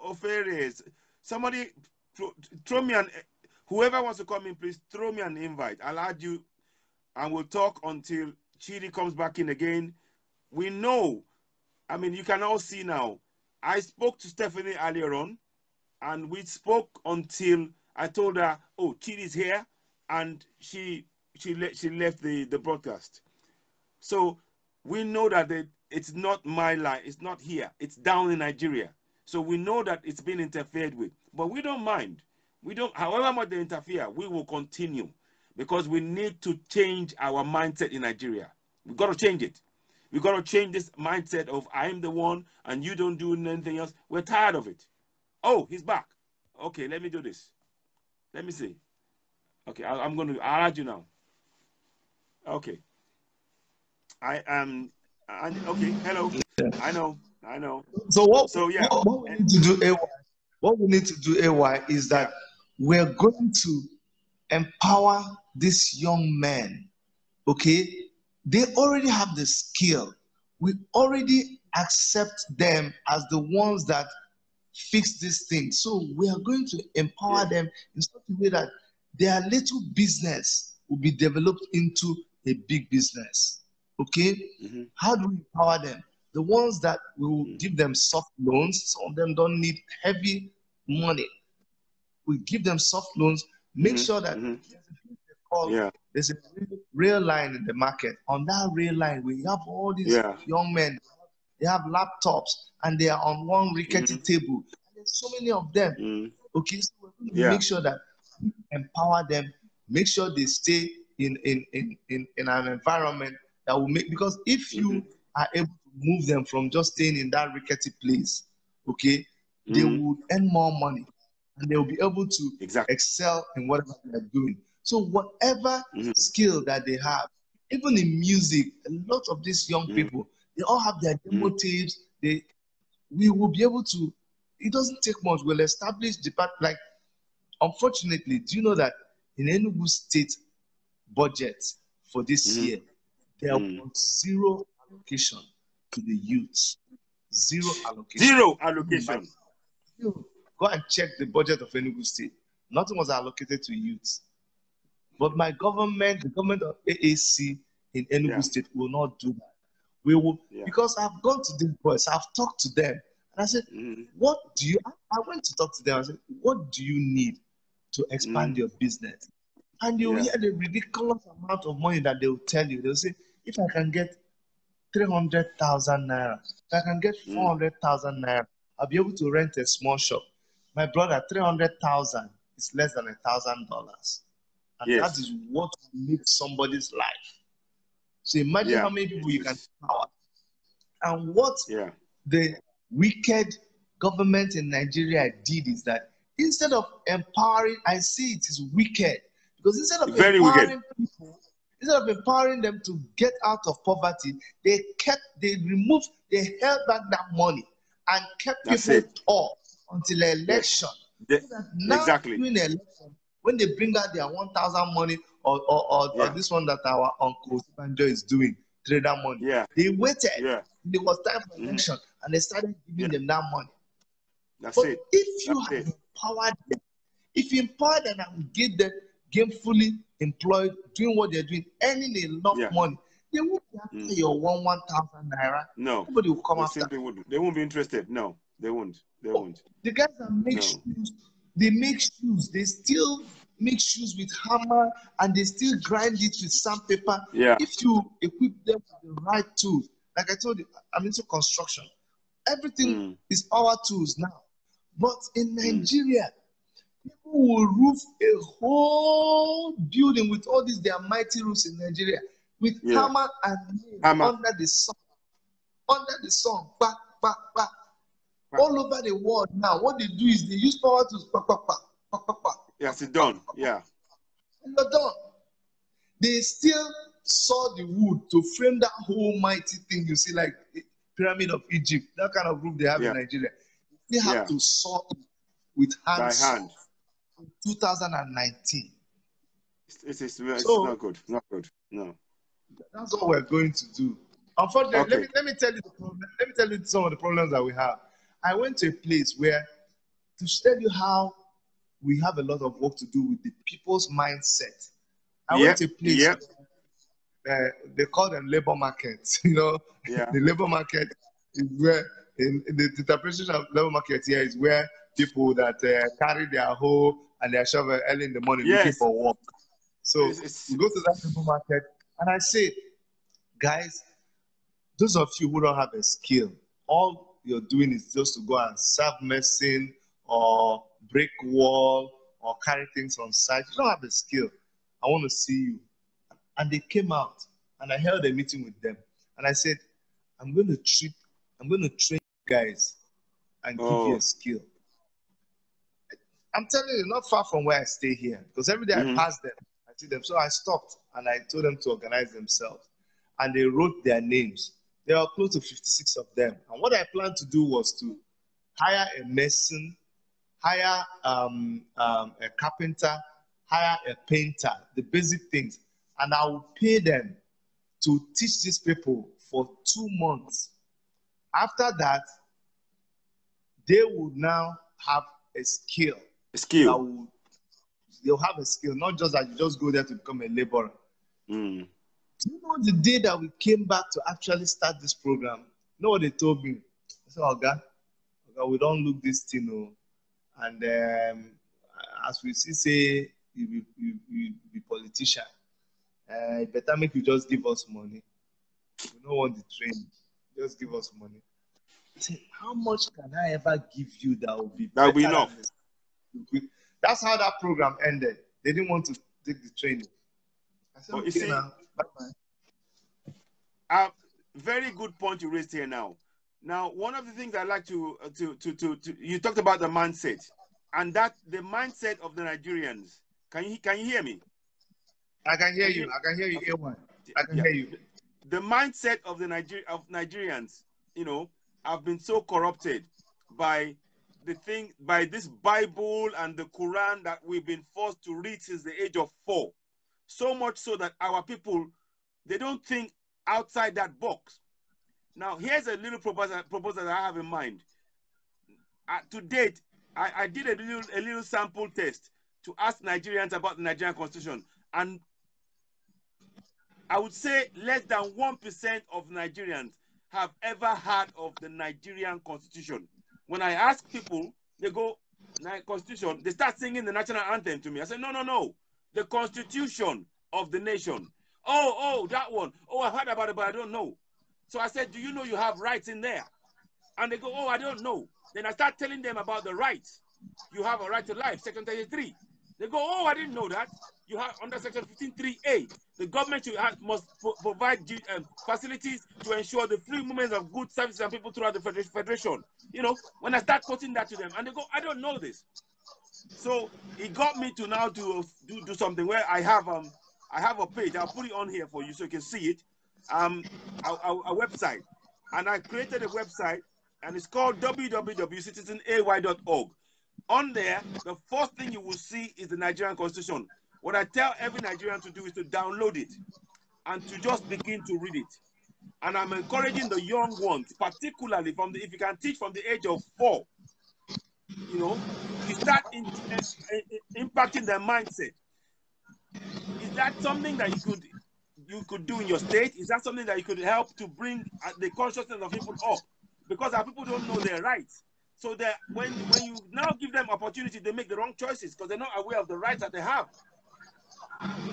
Opheres. Somebody throw me whoever wants to come in, please throw me an invite. I'll add you, and we'll talk until Chidi comes back in again. We know, I mean, you can all see now. I spoke to Stephanie earlier on, and we spoke until I told her, oh, Chidi's here, and she left the broadcast. So we know that it's not my line, it's not here, it's down in Nigeria. So we know that it's been interfered with, but we don't mind. We don't, however much they interfere, we will continue, because we need to change our mindset in Nigeria. We've got to change it. We've got to change this mindset of I'm the one and you don't do anything else. We're tired of it. Oh, he's back. Okay, let me do this. Let me see. Okay, I'll add you now. Okay. I am, okay, hello. I know. So what we need to do, AY, what we need to do, AY, is that we're going to empower these young men, okay? They already have the skill. We already accept them as the ones that fix these things. So we are going to empower them in such a way that their little business will be developed into a big business. Okay? How do we empower them? The ones that will give them soft loans, some of them don't need heavy money. We give them soft loans, make sure that there's a rail line in the market. On that rail line, we have all these young men. They have laptops and they are on one rickety table. There's so many of them. Okay, so we're going to make sure that we empower them, make sure they stay in an environment that will make, because if you are able to move them from just staying in that rickety place, okay, they will earn more money and they will be able to excel in whatever they are doing. So whatever skill that they have, even in music, a lot of these young people, they all have their demo tapes. We will be able to it doesn't take much. We'll establish like, unfortunately, do you know that in Enugu State budget for this year, there was zero allocation to the youth. Zero allocation. Zero allocation. Go and check the budget of Enugu State. Nothing was allocated to youth. But my government, the government of AAC in Enugu State, will not do that. We will, because I've gone to these boys, I've talked to them, and I said, what do you, I went to talk to them, I said, what do you need to expand your business? And you hear the ridiculous amount of money that they will tell you. They'll say, if I can get 300,000 naira, if I can get 400,000 naira, I'll be able to rent a small shop. My brother, 300,000 is less than $1,000. And that is what makes somebody's life. So imagine how many people you can empower. And what the wicked government in Nigeria did is that instead of empowering, I see it is wicked. Because instead of empowering people, instead of empowering them to get out of poverty, they held back that money and kept people poor until election. So now during the election, when they bring out their 1,000 money or this one that our uncle Banjo is doing, trader money, they waited. It was time for election and they started giving them that money. If you have empowered them, if you empower them and get them gainfully employed, doing what they're doing, earning enough money, they won't be after your 1,000 naira. No, nobody will come after. They won't be interested. No, they won't. They won't. The guys that make shoes, they make shoes. They still make shoes with hammer and they still grind it with sandpaper. If you equip them with the right tools, like I told you, I'm into construction. Everything is power tools now. But in Nigeria, people will roof a whole building with all these their mighty roofs in Nigeria with hammer and nail under the sun. Under the sun, back. All over the world now, what they do is they use power tools. Yes, it's done. Yeah. And they're done. They still saw the wood to frame that whole mighty thing you see, like Pyramid of Egypt, that kind of roof they have in Nigeria. They have to saw it with hands. By hand. In 2019. It's not good. Not good. No. That's what we're going to do. Unfortunately, let me tell you the problem. Let me tell you some of the problems that we have. I went to a place where, to tell you how we have a lot of work to do with the people's mindset. I went to a place where, they call them labor markets. You know, the labor market is where, in the interpretation of labor market here is where people that carry their hoe and their shovel early in the morning looking for work. So we go to that labor market and I say, guys, those of you who don't have a skill, all you're doing is just to go and serve medicine or break wall or carry things on site. You don't have a skill. I want to see you. And they came out and I held a meeting with them. And I said, I'm going to train you guys and give you a skill. I'm telling you, not far from where I stay here, because every day I pass them, I see them. So I stopped and I told them to organize themselves. And they wrote their names. There are close to 56 of them. And what I planned to do was to hire a mason, hire a carpenter, hire a painter, the basic things. And I will pay them to teach these people for 2 months. After that, they will now have a skill. They'll have a skill, not just that you just go there to become a laborer. You know, the day that we came back to actually start this program, you know what they told me? I said, Oga, we don't look this thing, oh. And as we see, say, you be politician, better make you just give us money. We don't want the training. Just give us money. I said, how much can I ever give you that will be better? That will be enough. That's how that program ended. They didn't want to take the training. I said, okay, now, bye-bye. Very good point you raised here now. Now, one of the things I like to you talked about the mindset, and that the mindset of the Nigerians. Can you hear me? I can hear you. I can hear you. A1. I can hear you. The mindset of the Nigerians, you know, have been so corrupted by the thing, by this Bible and the Quran that we've been forced to read since the age of 4. So much so that our people, they don't think outside that box. Now, here's a little proposal that I have in mind. To date, I did a little sample test to ask Nigerians about the Nigerian Constitution, and I would say less than 1% of Nigerians have ever heard of the Nigerian Constitution. When I ask people, they go, Constitution, they start singing the national anthem to me. I say, no, the Constitution of the nation. Oh, that one. Oh, I've heard about it, but I don't know. So I said, do you know you have rights in there? And they go, oh, I don't know. Then I start telling them about the rights. You have a right to life, Section 33. They go, oh, I didn't know that. You have under Section 15.3a, the government must provide facilities to ensure the free movement of goods, services, and people throughout the federation. You know, when I start quoting that to them, and they go, I don't know this. So it got me to now do something where I have a page. I'll put it on here for you so you can see it. A website, and I created a website, and it's called www.citizenay.org. On there, the first thing you will see is the Nigerian Constitution. What I tell every Nigerian to do is to download it and to just begin to read it. And I'm encouraging the young ones, particularly if you can teach from the age of 4, you know, you start impacting their mindset. Is that something that you could do in your state? Is that something that you could help to bring the consciousness of people up? Because our people don't know their rights. So that when you now give them opportunity, they make the wrong choices because they're not aware of the rights that they have.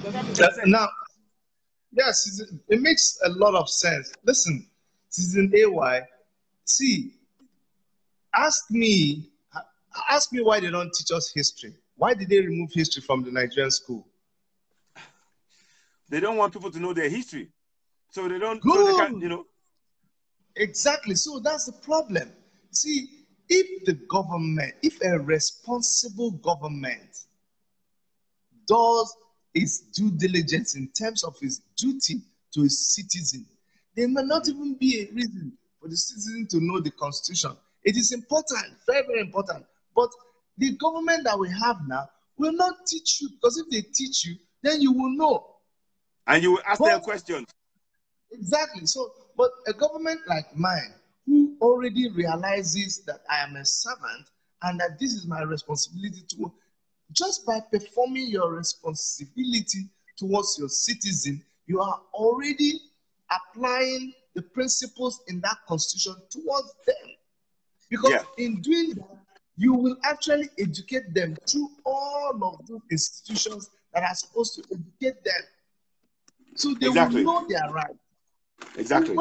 Does that make sense? Now, yes, it makes a lot of sense. Listen, Citizen AY, see, ask me why they don't teach us history. Why did they remove history from the Nigerian school? They don't want people to know their history. So they don't, Good. So they can, you know. Exactly. So that's the problem. See, if a responsible government does its due diligence in terms of its duty to its citizen, there may not even be a reason for the citizen to know the Constitution. It is important, very, very important. But the government that we have now will not teach you, because if they teach you, then you will know. And you will ask them questions. Exactly. So, but a government like mine, who already realizes that I am a servant and that this is my responsibility to, just by performing your responsibility towards your citizen, you are already applying the principles in that constitution towards them. Because in doing that, you will actually educate them through all of those institutions that are supposed to educate them. So they will know their right. Exactly. So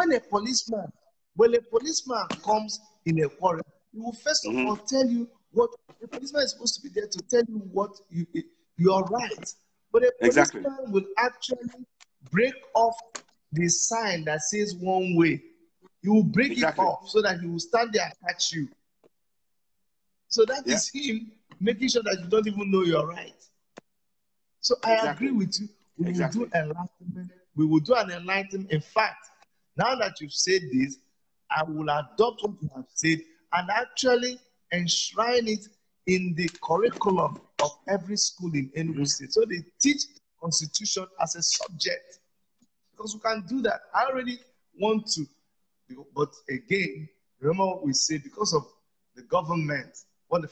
when a policeman comes in a quarrel, he will first of all tell you what the policeman is supposed to be there to tell you what your right. But a policeman will actually break off the sign that says one way. He will break it off so that he will stand there and catch you. So that is him making sure that you don't even know your right. So I agree with you. We will do enlightenment. We will do an enlightenment. In fact, now that you've said this, I will adopt what you have said and actually enshrine it in the curriculum of every school in Enugu State. So they teach Constitution as a subject. Because we can do that. I already want to. But again, remember what we say, because of the government, what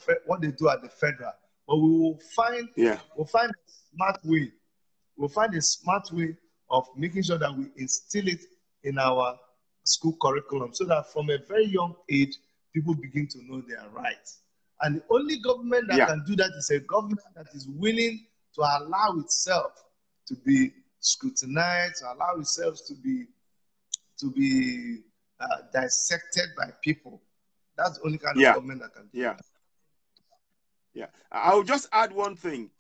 they do at the federal. But we will find, we'll find a smart way. We'll find a smart way of making sure that we instill it in our school curriculum so that from a very young age, people begin to know their rights. And the only government that can do that is a government that is willing to allow itself to be scrutinized, to allow itself to be dissected by people. That's the only kind of government that can do that. I'll just add one thing.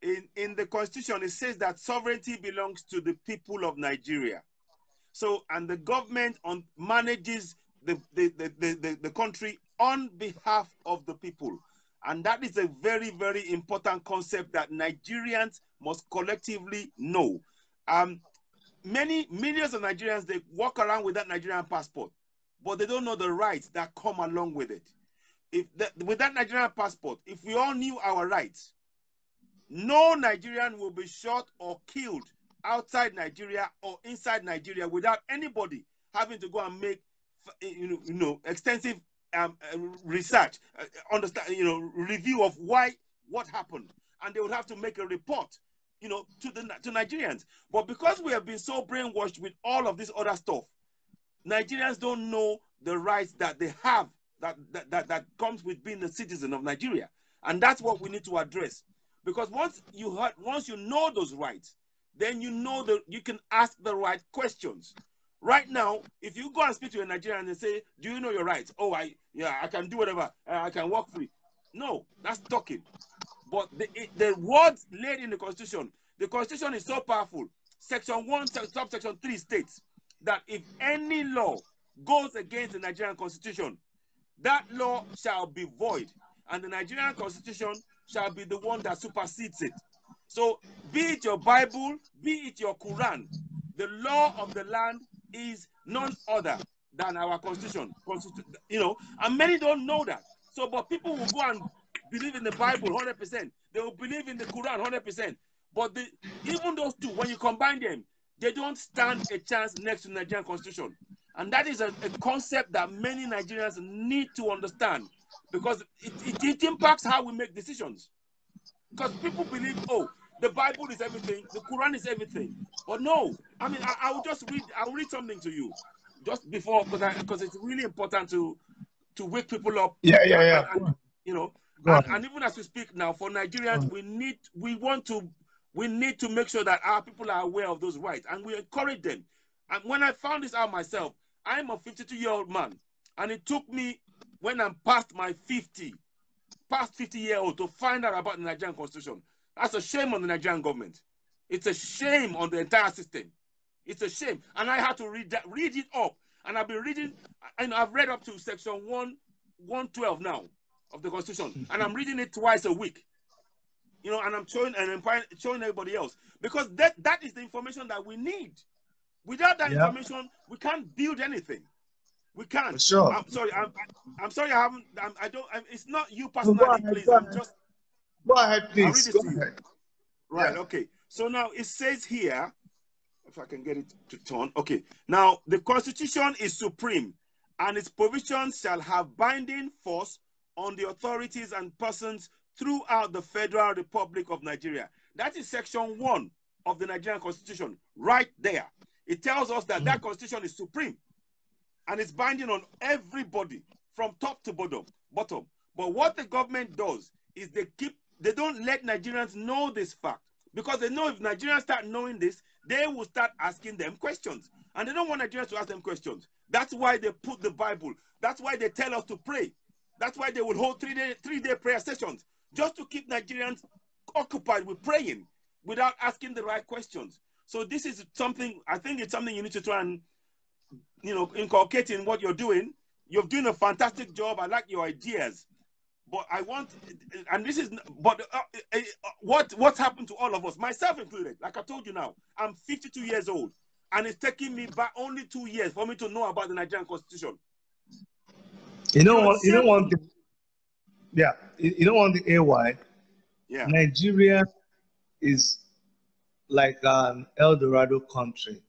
In the Constitution, it says that sovereignty belongs to the people of Nigeria. So, and the government manages the country on behalf of the people. And that is a very, very important concept that Nigerians must collectively know. Millions of Nigerians, they walk around with that Nigerian passport, but they don't know the rights that come along with it. with that Nigerian passport, if we all knew our rights, no Nigerian will be shot or killed outside Nigeria or inside Nigeria without anybody having to go and make extensive research, understand, review of what happened, and they would have to make a report, to Nigerians. But because we have been so brainwashed with all of this other stuff, Nigerians don't know the rights that they have that comes with being a citizen of Nigeria, and that's what we need to address. Because once you know those rights, then you know that you can ask the right questions. Right now, if you go and speak to a Nigerian and say, "Do you know your rights?" "Oh, I can do whatever. I can walk free." No, that's talking. But the words laid in the Constitution is so powerful. Section 1, subsection 3 states that if any law goes against the Nigerian Constitution, that law shall be void, and the Nigerian Constitution shall be the one that supersedes it. So, be it your Bible, be it your Quran, the law of the land is none other than our Constitution. And many don't know that. So, but people will go and believe in the Bible 100%. They will believe in the Quran 100%. But even those two, when you combine them, they don't stand a chance next to the Nigerian Constitution. And that is a concept that many Nigerians need to understand, because it impacts how we make decisions. Because people believe, oh, the Bible is everything, the Quran is everything. But no, I mean, I'll read something to you just before, because it's really important to wake people up. Yeah. And even as we speak now, for Nigerians, we need to make sure that our people are aware of those rights, and we encourage them. And when I found this out myself, I'm a 52-year-old man, and it took me, when I'm past 50-year-old, to find out about the Nigerian Constitution. That's a shame on the Nigerian government. It's a shame on the entire system. It's a shame. And I had to read it up. And I've been reading, and I've read up to section 112 now of the Constitution. And I'm reading it twice a week. And I'm showing everybody else. Because that is the information that we need. Without that information, we can't build anything. We can't. For sure. I'm sorry. I'm sorry. It's not you personally, please. I'm just. Go ahead, please. I'll read it to you. Right. Yeah. Okay. So now it says here, if I can get it to turn. Okay. Now the Constitution is supreme, and its provisions shall have binding force on the authorities and persons throughout the Federal Republic of Nigeria. That is section 1 of the Nigerian Constitution, right there. It tells us that that Constitution is supreme, and it's binding on everybody from top to bottom. But what the government does is they don't let Nigerians know this fact, because they know if Nigerians start knowing this, they will start asking them questions, and they don't want Nigerians to ask them questions. That's why they put the Bible. That's why they tell us to pray. That's why they will hold three-day prayer sessions, just to keep Nigerians occupied with praying without asking the right questions. So this is something, I think it's something you need to try and, inculcate in what you're doing. You're doing a fantastic job. I like your ideas. But I want, and this is, but what's happened to all of us, myself included, like I told you now, I'm 52 years old, and it's taking me back only 2 years for me to know about the Nigerian Constitution. You know one thing? Yeah, you know one thing, AY? Yeah. Nigeria is like an El Dorado country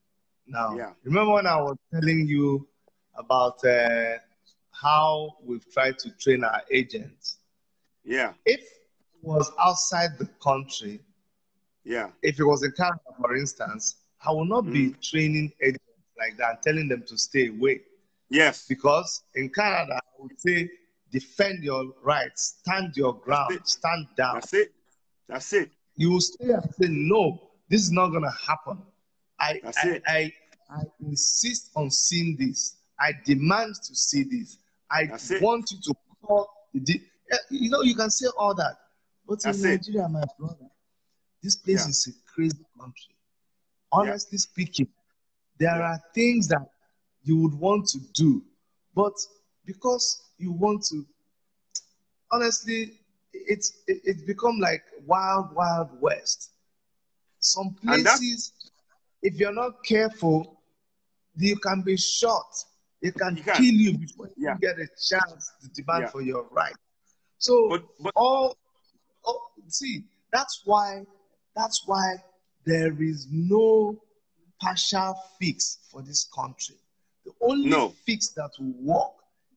now. Yeah. Remember when I was telling you about how we've tried to train our agents? Yeah. If it was outside the country, if it was in Canada, for instance, I will not be training agents like that, telling them to stay away. Yes. Because in Canada, I would say, defend your rights, stand your ground, stand down. That's it. You will stay and say, no, this is not going to happen. I insist on seeing this. I demand to see this. I want you to call the... you can say all that. But in Nigeria, my brother, this place is a crazy country. Honestly speaking, there are things that you would want to do, but because you want to, honestly, it's become like wild west. Some places, if you're not careful, you can be shot They can kill you before you get a chance to demand for your right. So see, that's why there is no partial fix for this country. The only fix that will work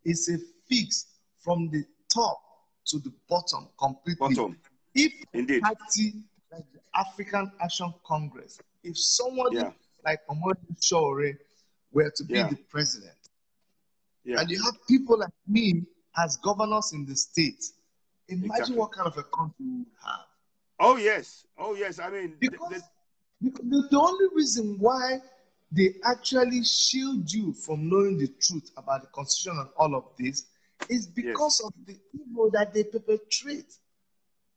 is a fix from the top to the bottom completely. If a party like the African Action Congress, if somebody like Omar Shore were to be the president, and you have people like me as governors in the state, imagine what kind of a country we would have. Oh yes, I mean, because the only reason why they actually shield you from knowing the truth about the Constitution and all of this is because of the evil that they perpetrate.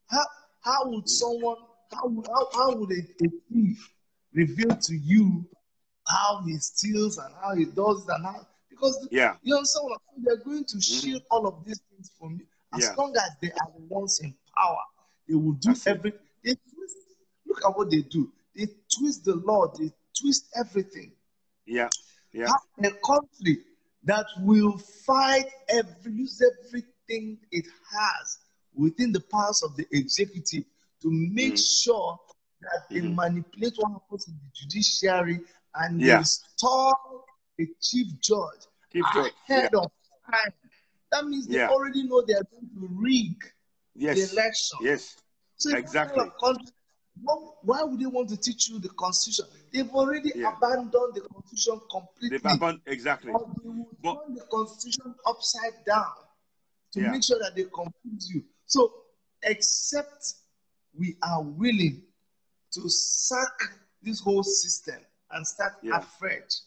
How would someone, how would a thief reveal to you how he steals and how he does it and how, because you understand what I'm saying? They're going to shield all of these things from you. As long as they are the ones in power, they will do everything. Look at what they do. They twist the law. They twist everything. A country that will fight use everything it has within the powers of the executive to make sure that they manipulate what happens in the judiciary and they install a chief judge ahead of time. That means they already know they are going to rig the election. So exactly. Why would they want to teach you the Constitution? They've already abandoned the Constitution completely. Exactly. Or they will turn the Constitution upside down to make sure that they confuse you. So, except we are willing to sack this whole system and start afresh,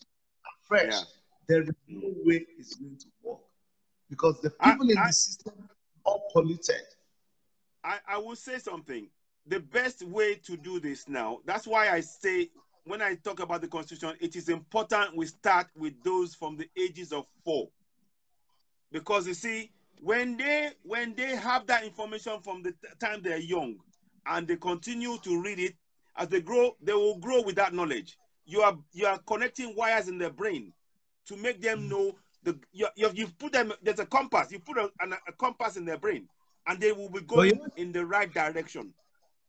there is no way it's going to work. Because the people in the system are polluted. I will say something. The best way to do this now, that's why I say, when I talk about the Constitution, it is important we start with those from the ages of 4. Because you see, when they have that information from the time they're young and they continue to read it, as they grow, they will grow with that knowledge. You are connecting wires in their brain to make them know, you've put them, there's a compass, you put a compass in their brain and they will be going in the right direction.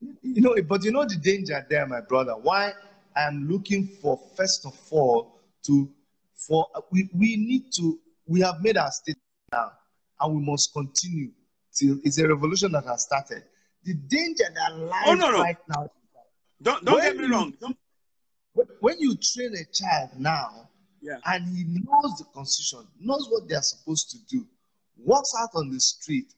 But you know the danger there, my brother. Why I'm looking for, first of all, we have made our state now, and we must continue till it's a revolution that has started. The danger that lies right now. Don't get me wrong. When you train a child now, and he knows the Constitution, knows what they are supposed to do, walks out on the street,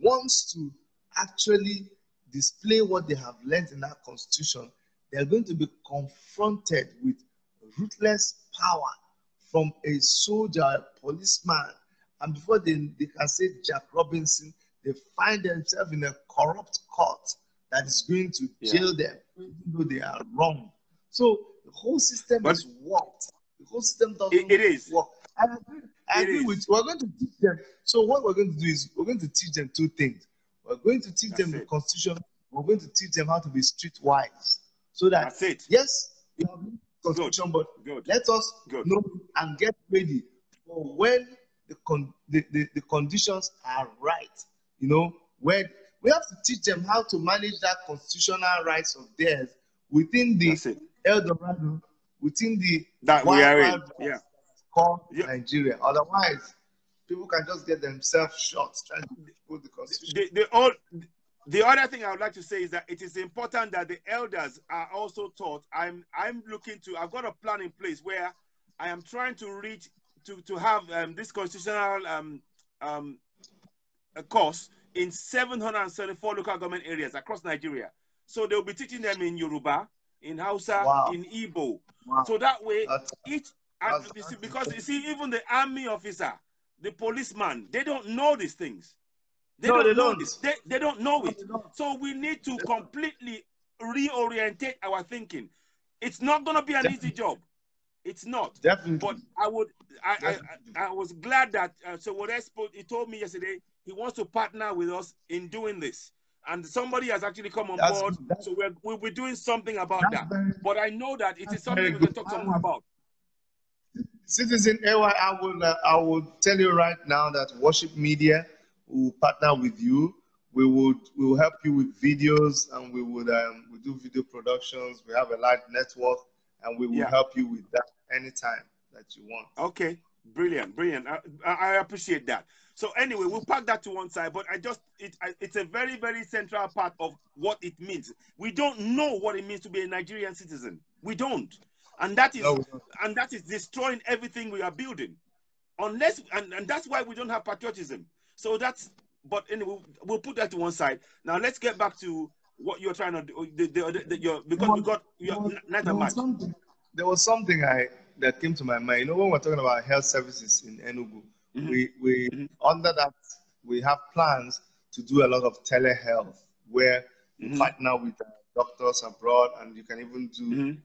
wants to actually display what they have learned in that Constitution, they are going to be confronted with ruthless power from a soldier, a policeman, and before they can say Jack Robinson, they find themselves in a corrupt court that is going to jail them, even though they are wrong. So the whole system is warped. The whole system doesn't work. I agree with you. We're going to teach them. So what we're going to do is we're going to teach them 2 things. We're going to teach them the Constitution. We're going to teach them how to be streetwise. So that, yes, we have the Constitution, but let us know and get ready for when the conditions are right. When we have to teach them how to manage that constitutional rights of theirs within the Eldorado, within the called Nigeria. Otherwise, people can just get themselves shot trying to put the Constitution. The other thing I would like to say is that it is important that the elders are also taught. I've got a plan in place where I am trying to reach to have this constitutional a course in 774 local government areas across Nigeria. So they'll be teaching them in Yoruba, in Hausa, in Igbo. So that way, because you see, even the army officer, the policeman, they don't know these things. They don't know this. They don't know it. So we need to completely reorientate our thinking. It's not going to be an easy job. It's not. Definitely. But I was glad that so what he told me yesterday, he wants to partner with us in doing this. And somebody has actually come on board. So we'll be doing something about that. But I know that it is something we can talk some more about. Citizen AY, I will tell you right now that Worship Media will partner with you. We will help you with videos, and we do video productions. We have a large network, and we will help you with that anytime that you want. Okay, brilliant, brilliant. I appreciate that. So anyway, we'll pack that to one side, but it's a very, very central part of what it means. We don't know what it means to be a Nigerian citizen. We don't. And that is destroying everything we are building. Unless and that's why we don't have patriotism. So but anyway, we'll put that to one side. Now let's get back to what you're trying to do. Because we got night and match. There was something that came to my mind. You know, when we're talking about health services in Enugu, we under that we have plans to do a lot of telehealth where we partner with doctors abroad, and you can even do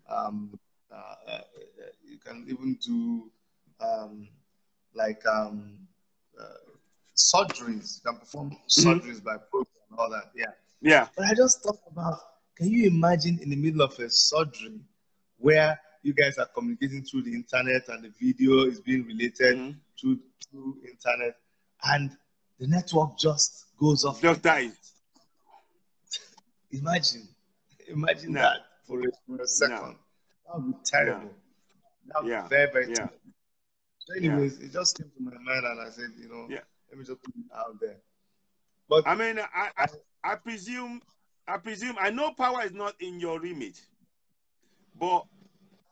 surgeries. You can perform surgeries by program and all that. Yeah. But I just thought about, can you imagine in the middle of a surgery where you guys are communicating through the internet and the video is being related through internet, and the network just goes off. Just dies. Imagine that for a second. That would be terrible. That would be very, very terrible. So anyways, it just came to my mind, and I said, let me just put it out there. But I mean, I presume, I know power is not in your remit, but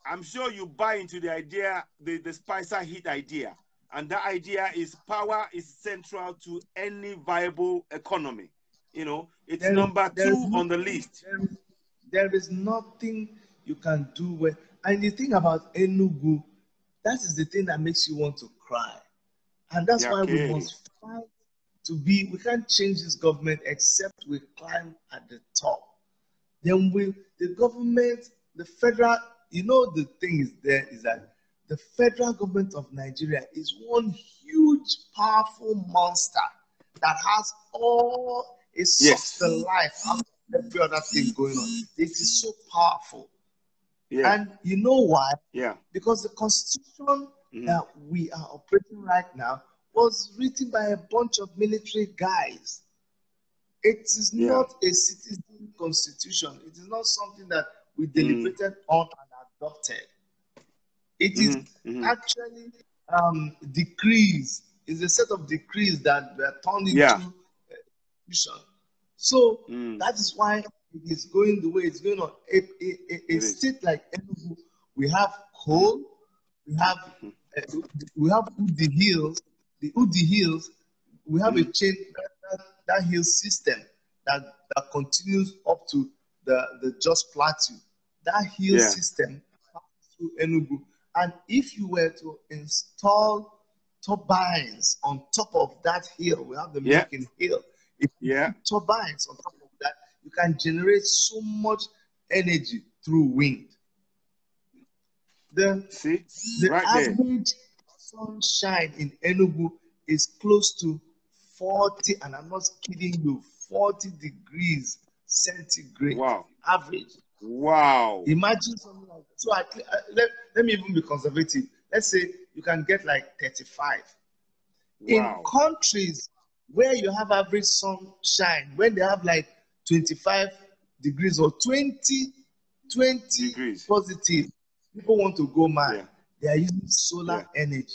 I'm sure you buy into the idea, the Spicer Heat idea. And that idea is power is central to any viable economy. It's number 2 on the list. There is nothing you can do with. And the thing about Enugu, that is the thing that makes you want to cry. And that's why we must fight we can't change this government except we climb at the top. Then the government, the federal, the thing is that the federal government of Nigeria is one huge, powerful monster that has all a sucks the life out of every other thing going on. It is so powerful. Yeah. And you know why? Yeah. Because the constitution that we are operating right now was written by a bunch of military guys. It is not a citizen constitution. It is not something that we deliberated on and adopted. It is actually decrees. It's a set of decrees that were turned into a constitution. So that is why it is going the way it's going on. A state like Enugu, we have coal, we have Udi Hills. The Udi Hills, we have a chain, that hill system that continues up to the Just Plateau. That hill system passes through Enugu. And if you were to install turbines on top of that hill, we have the Milking Hill. If you put turbines on top of that, you can generate so much energy through wind. The average sunshine in Enugu is close to 40, and I'm not kidding you, 40 degrees centigrade. Wow. Average. Wow. Imagine something like that. So let me even be conservative. Let's say you can get like 35. Wow. In countries where you have average sunshine, when they have like 25 degrees or 20 degrees positive, people want to go mad. Yeah. They are using solar energy.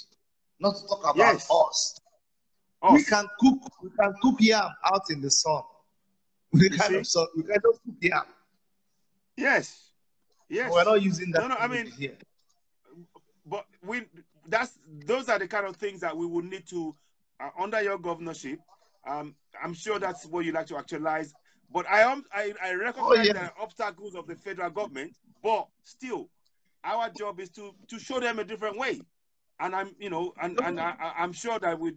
Not to talk about us. We can cook yam out in the sun. We can just cook yam. Yes. But we're not using that. No, I mean here. But those are the kind of things that we would need to under your governorship. I'm sure that's what you like to actualize. But I recognize there are obstacles of the federal government, but still our job is to show them a different way. And I'm sure that with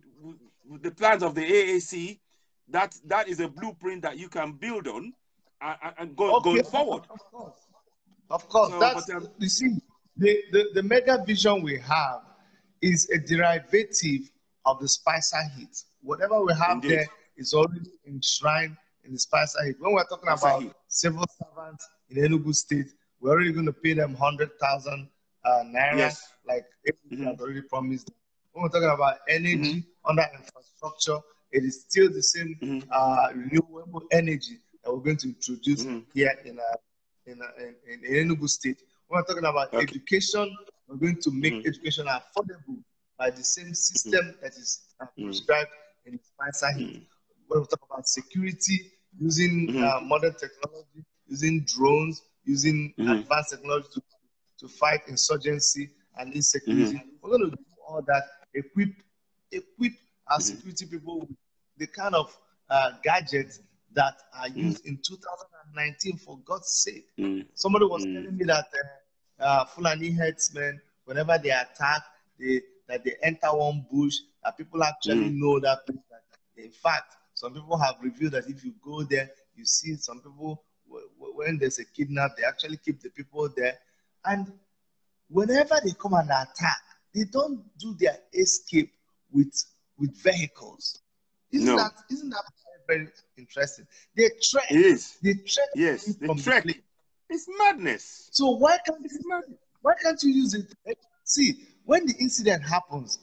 the plans of the AAC, that is a blueprint that you can build on and going forward. Of course. You see, the mega vision we have is a derivative of the Spicer Heat. Whatever we have there is already enshrined in the Spicer Heat. When we're talking about civil servants in Enugu State, we're already going to pay them 100,000 naira, like had already promised. When we're talking about energy under infrastructure, it is still the same renewable energy that we're going to introduce here in Enugu State. When we're talking about education, we're going to make education affordable by the same system that is prescribed in Spicer Heat. When we talk about security, using modern technology, using drones, using advanced technology to fight insurgency and insecurity, we're going to do all that, equip our security people with the kind of gadgets that are used in 2019, for God's sake. Somebody was telling me that Fulani headsmen, whenever they attack, they enter one bush, that people actually know that place. In fact, some people have revealed that if you go there, you see some people, when there's a kidnap, they actually keep the people there. And whenever they come and attack, they don't do their escape with vehicles. Isn't that very interesting? They trek. It is. They trek. Yes, they trek. It's madness. So why can't you use it? See, when the incident happens,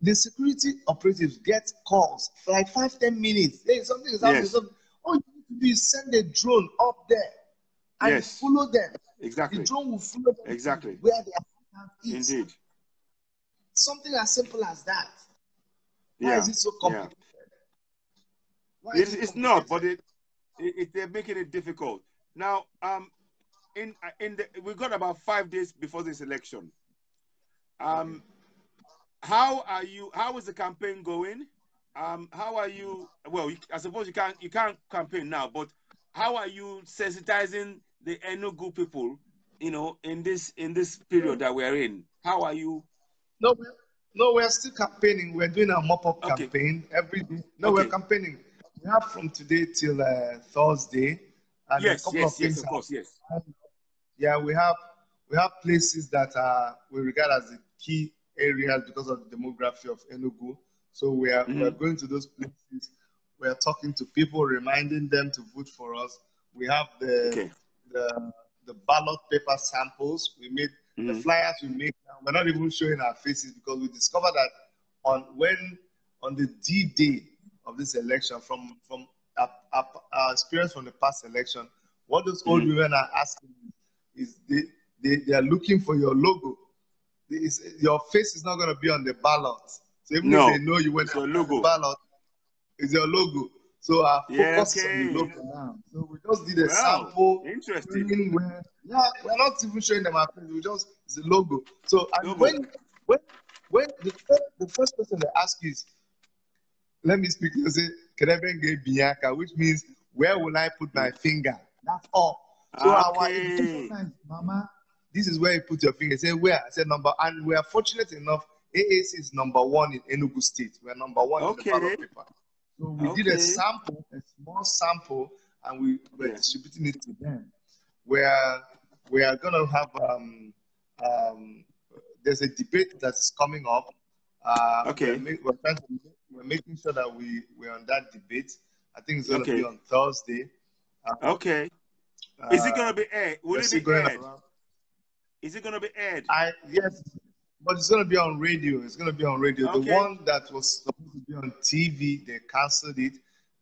the security operatives get calls for like 5-10 minutes. Hey, something is happening. All you need to do is send a drone up there and follow them. Exactly. The drone will follow them exactly where the attack is. Indeed. Something as simple as that. Why is it so complicated? It's not, but they're making it difficult. Now, we've got about 5 days before this election. How is the campaign going? How are you? Well, I suppose you can't campaign now, but how are you sensitizing the Enugu people, in this period that we're in? How are you? No, we're still campaigning. We're doing a mop-up campaign every day. No, we're campaigning. We have from today till Thursday. And yes, a couple of things. Of course, yes. Yeah, we have places that we regard as the key areas because of the demography of Enugu. So we're going to those places. We're talking to people, reminding them to vote for us. We have the ballot paper samples. We made the flyers we make now. We're not even showing our faces because we discovered that on the D-Day of this election, from our experience from the past election, what those old women are asking is they are looking for your logo. Your face is not going to be on the ballot. So even if they know you went on the ballot, it's your logo. So our focus is on the logo now. So we just did a sample. Interesting. We're not even showing them our face. It's the logo. So and when the first person they ask is, let me speak, they say, Kerebenge Bianca, which means, where will I put my finger? That's all. So our education is, Mama, this is where you put your finger. Say, where? I said, number. And we are fortunate enough, AAC is #1 in Enugu State. We are #1 in the ballot paper. So we did a sample, a small sample, and we were distributing it to them. We are going to have, there's a debate that's coming up. We're making sure that we're on that debate. I think it's going to be on Thursday. Is it going to be aired? Will it be aired? Is it going to be aired? Yes, but it's going to be on radio. It's going to be on radio. The one that was supposed to be on TV, they canceled it.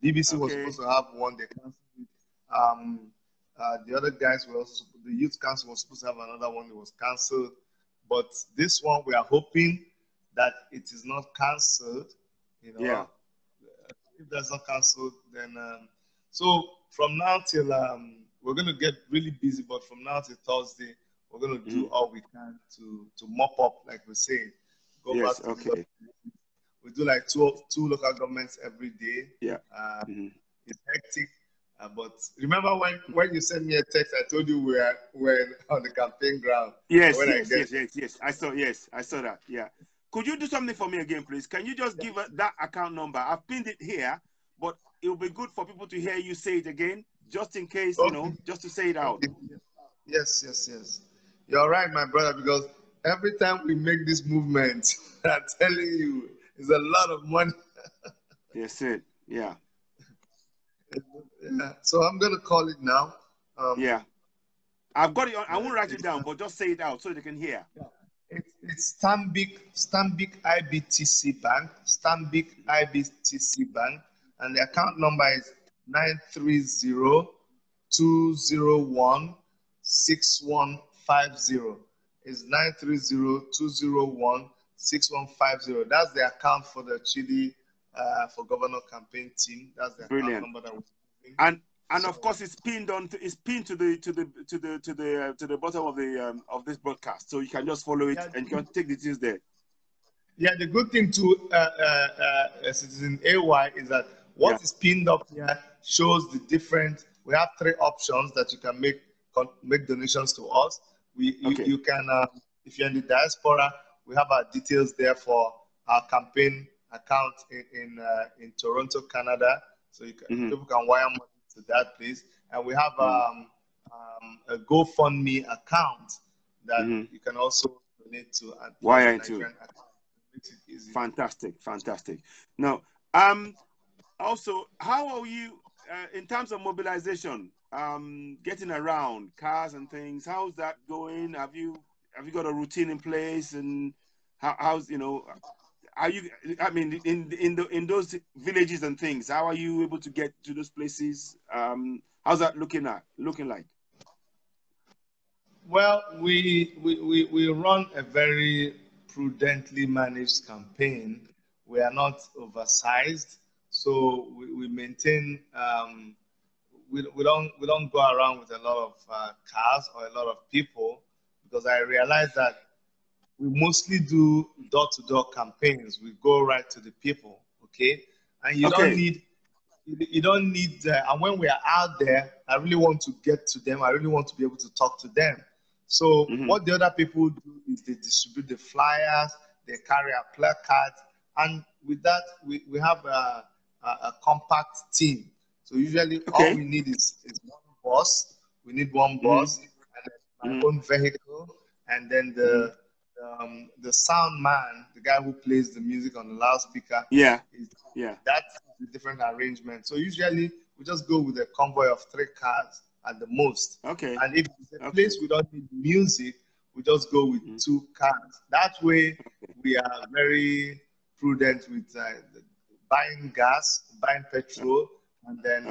BBC was supposed to have one, they canceled it. The other guys were also, the Youth Council was supposed to have another one, it was canceled. But this one, we are hoping that it is not canceled. If that's not canceled, then so from now till we're going to get really busy. But from now till Thursday, we're going to do all we can to mop up, like we're saying. Go back to we do like two local governments every day. It's hectic. But remember when you sent me a text, I told you we're on the campaign ground. Yes. I saw that. Yeah. Could you do something for me again, please? Can you just give that account number? I've pinned it here, but it will be good for people to hear you say it again, just in case, just to say it out. Yes. You're right, my brother, because every time we make this movement, I'm telling you, it's a lot of money. Yes, it. Yeah. So I'm going to call it now. I've got it on, I won't write it down, but just say it out so they can hear. Yeah. It's Stanbic IBTC Bank, Stanbic IBTC Bank, and the account number is 930-201-6150. It's 930-201-6150. That's the account for the Chidi for Governor campaign team. That's the account number that we're using. And of course, it's pinned to the bottom of this broadcast, so you can just follow it and you can take the details there. Yeah, the good thing to Citizen AY is that what is pinned up here shows the different. We have 3 options that you can make donations to us. You can, if you're in the diaspora, we have our details there for our campaign account in Toronto, Canada. So you can, people can wire money to that place, and we have a GoFundMe account that you can also donate to. Wire into. Makes it easy. Fantastic. Now, also, how are you in terms of mobilization? Getting around cars and things. How's that going? Have you got a routine in place? And how's are you? I mean, in those villages and things, how are you able to get to those places? How's that looking like? Well, we run a very prudently managed campaign. We are not oversized, so we maintain. We don't go around with a lot of cars or a lot of people, because I realize that we mostly do door-to-door campaigns. We go right to the people, okay? And you don't need, and when we are out there, I really want to get to them. I really want to be able to talk to them. So what the other people do is they distribute the flyers, they carry a placard, and with that, we have a compact team. So usually all we need is one bus. We need one bus, and my own vehicle, and then the sound man, the guy who plays the music on the loudspeaker. That's the different arrangement. So usually we just go with a convoy of 3 cars at the most. And if it's a place we don't need music, we just go with 2 cars. That way we are very prudent with buying gas, buying petrol, and then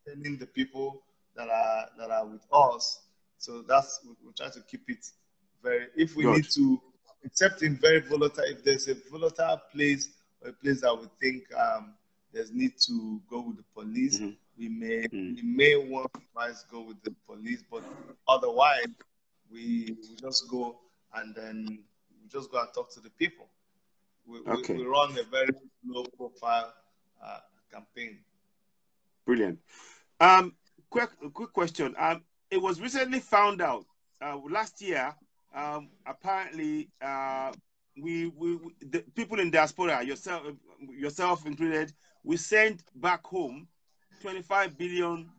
telling the people that are with us. So that's, we try to keep it very, if we need to, except in very volatile, if there's a volatile place or a place that we think there's need to go with the police, we may want to twice go with the police, but otherwise we just go and then we just go and talk to the people. We run a very low profile campaign. Brilliant. Quick question. It was recently found out last year. Apparently, the people in diaspora, yourself included, we sent back home $25 billion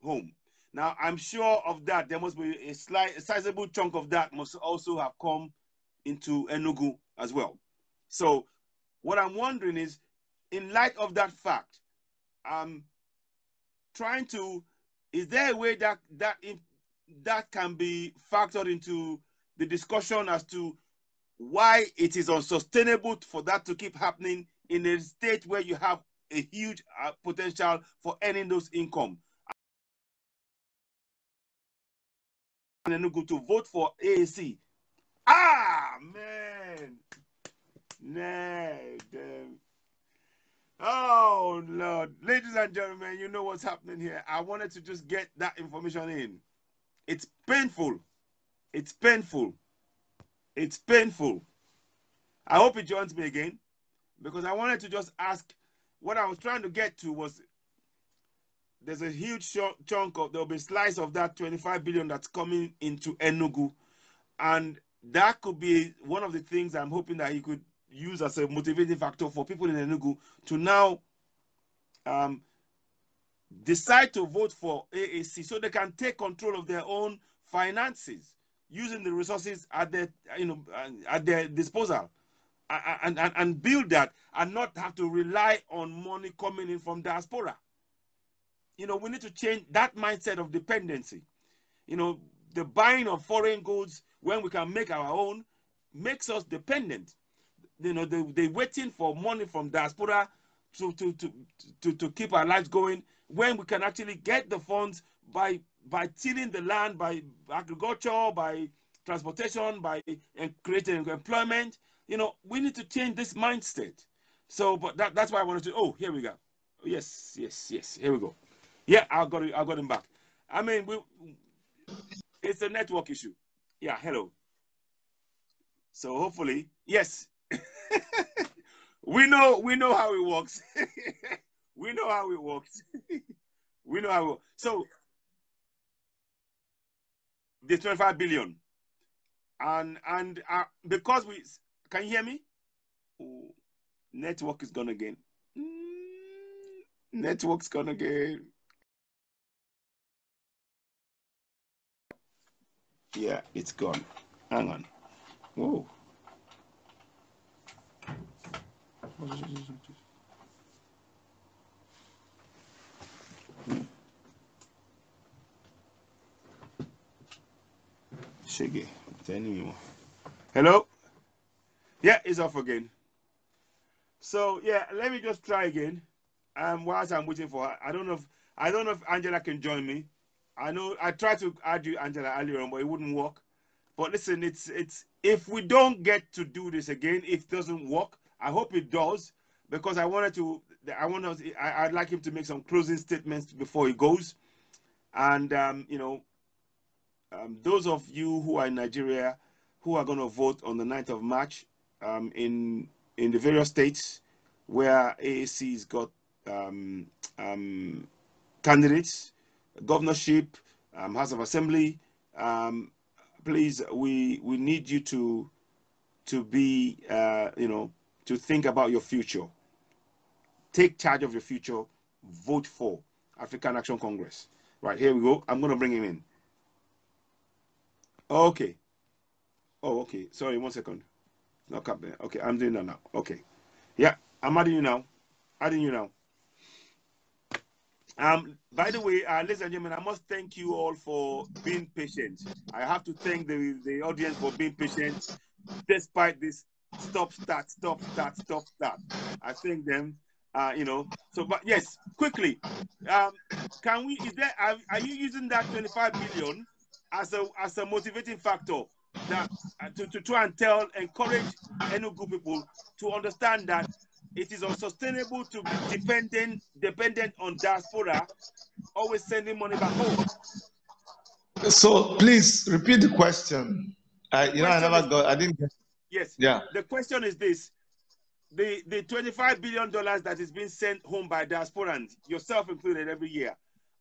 home. Now, I'm sure of that. There must be a sizable chunk of that must also have come into Enugu as well. So, what I'm wondering is, in light of that fact, is there a way that can be factored into the discussion as to why it is unsustainable for that to keep happening in a state where you have a huge potential for earning those income? To vote for AAC. Man. Oh, Lord. Ladies and gentlemen, you know what's happening here. I wanted to just get that information in. It's painful. It's painful. It's painful. I hope he joins me again, because I wanted to just ask, what I was trying to get to was, there's a huge chunk of, there'll be a slice of that 25 billion that's coming into Enugu. And that could be one of the things I'm hoping that he could use as a motivating factor for people in Enugu to now decide to vote for AAC, so they can take control of their own finances using the resources at their disposal, and build that, and not have to rely on money coming in from diaspora. We need to change that mindset of dependency. You know, the buying of foreign goods when we can make our own makes us dependent. You know, they're waiting for money from diaspora to keep our lives going, when we can actually get the funds by tilling the land, by agriculture, by transportation, by creating employment. You know, we need to change this mindset. So, but that's why I wanted to. Oh, here we go. Yes. Here we go. Yeah, I got him back. I mean, it's a network issue. Yeah, hello. So hopefully, yes. we know how it works. We know how it works. We know how it works. So the 25 billion. And because we can you hear me? Oh, network is gone again. Network's gone again. Yeah, it's gone. Hang on. Whoa. Shiggy. Hello? Yeah, it's off again. So yeah, let me just try again. Whilst I'm waiting for her, I don't know if Angela can join me. I know I tried to add you, Angela, earlier on, but it wouldn't work. But listen, it's if we don't get to do this again, if it doesn't work, I hope it does, because I'd like him to make some closing statements before he goes. And you know, those of you who are in Nigeria who are going to vote on the 9th of March in the various states where AAC's got candidates, governorship, House of Assembly, please, we need you to be, you know, to think about your future. Take charge of your future. Vote for African Action Congress. Right, here we go. I'm going to bring him in. Okay. Oh, okay. Sorry, 1 second. Not coming. Okay, I'm doing that now. Okay. Yeah, I'm adding you now. Adding you now. By the way, ladies and gentlemen, I must thank you all for being patient. I have to thank the audience for being patient despite this stop, start. I thank them. You know. So, but yes, quickly. Can we? Are you using that 25 billion as a motivating factor that to try and encourage Enugu people to understand that it is unsustainable to be dependent on diaspora, always sending money back home? So please repeat the question. I didn't get. Yes. Yeah. The question is this: the $25 billion that is being sent home by diasporans, yourself included, every year.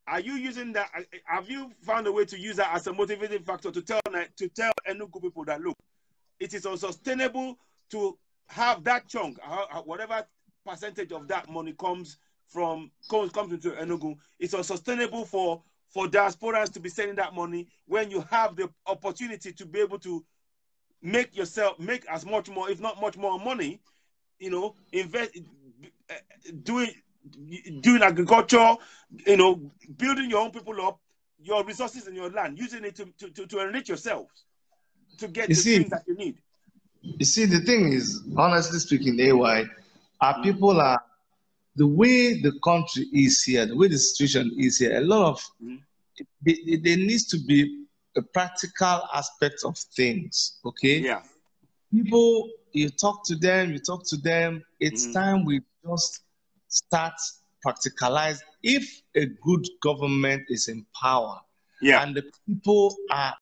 Are you using that? Have you found a way to use that as a motivating factor to tell Enugu people that, look, it is unsustainable to have that chunk, whatever percentage of that money comes into Enugu, it's unsustainable for diasporans to be sending that money when you have the opportunity to be able to make as much more, if not much more money, you know, invest, doing agriculture, you know, building your own people up, your resources in your land, using it to enrich yourselves, to get the things that you need. You see, the thing is, honestly speaking, AY, our people are, the way the country is here, the way the situation is here, a lot of, there needs to be a practical aspect of things, okay? Yeah. People, you talk to them, it's time we just start practicalize. If a good government is in power, and the people are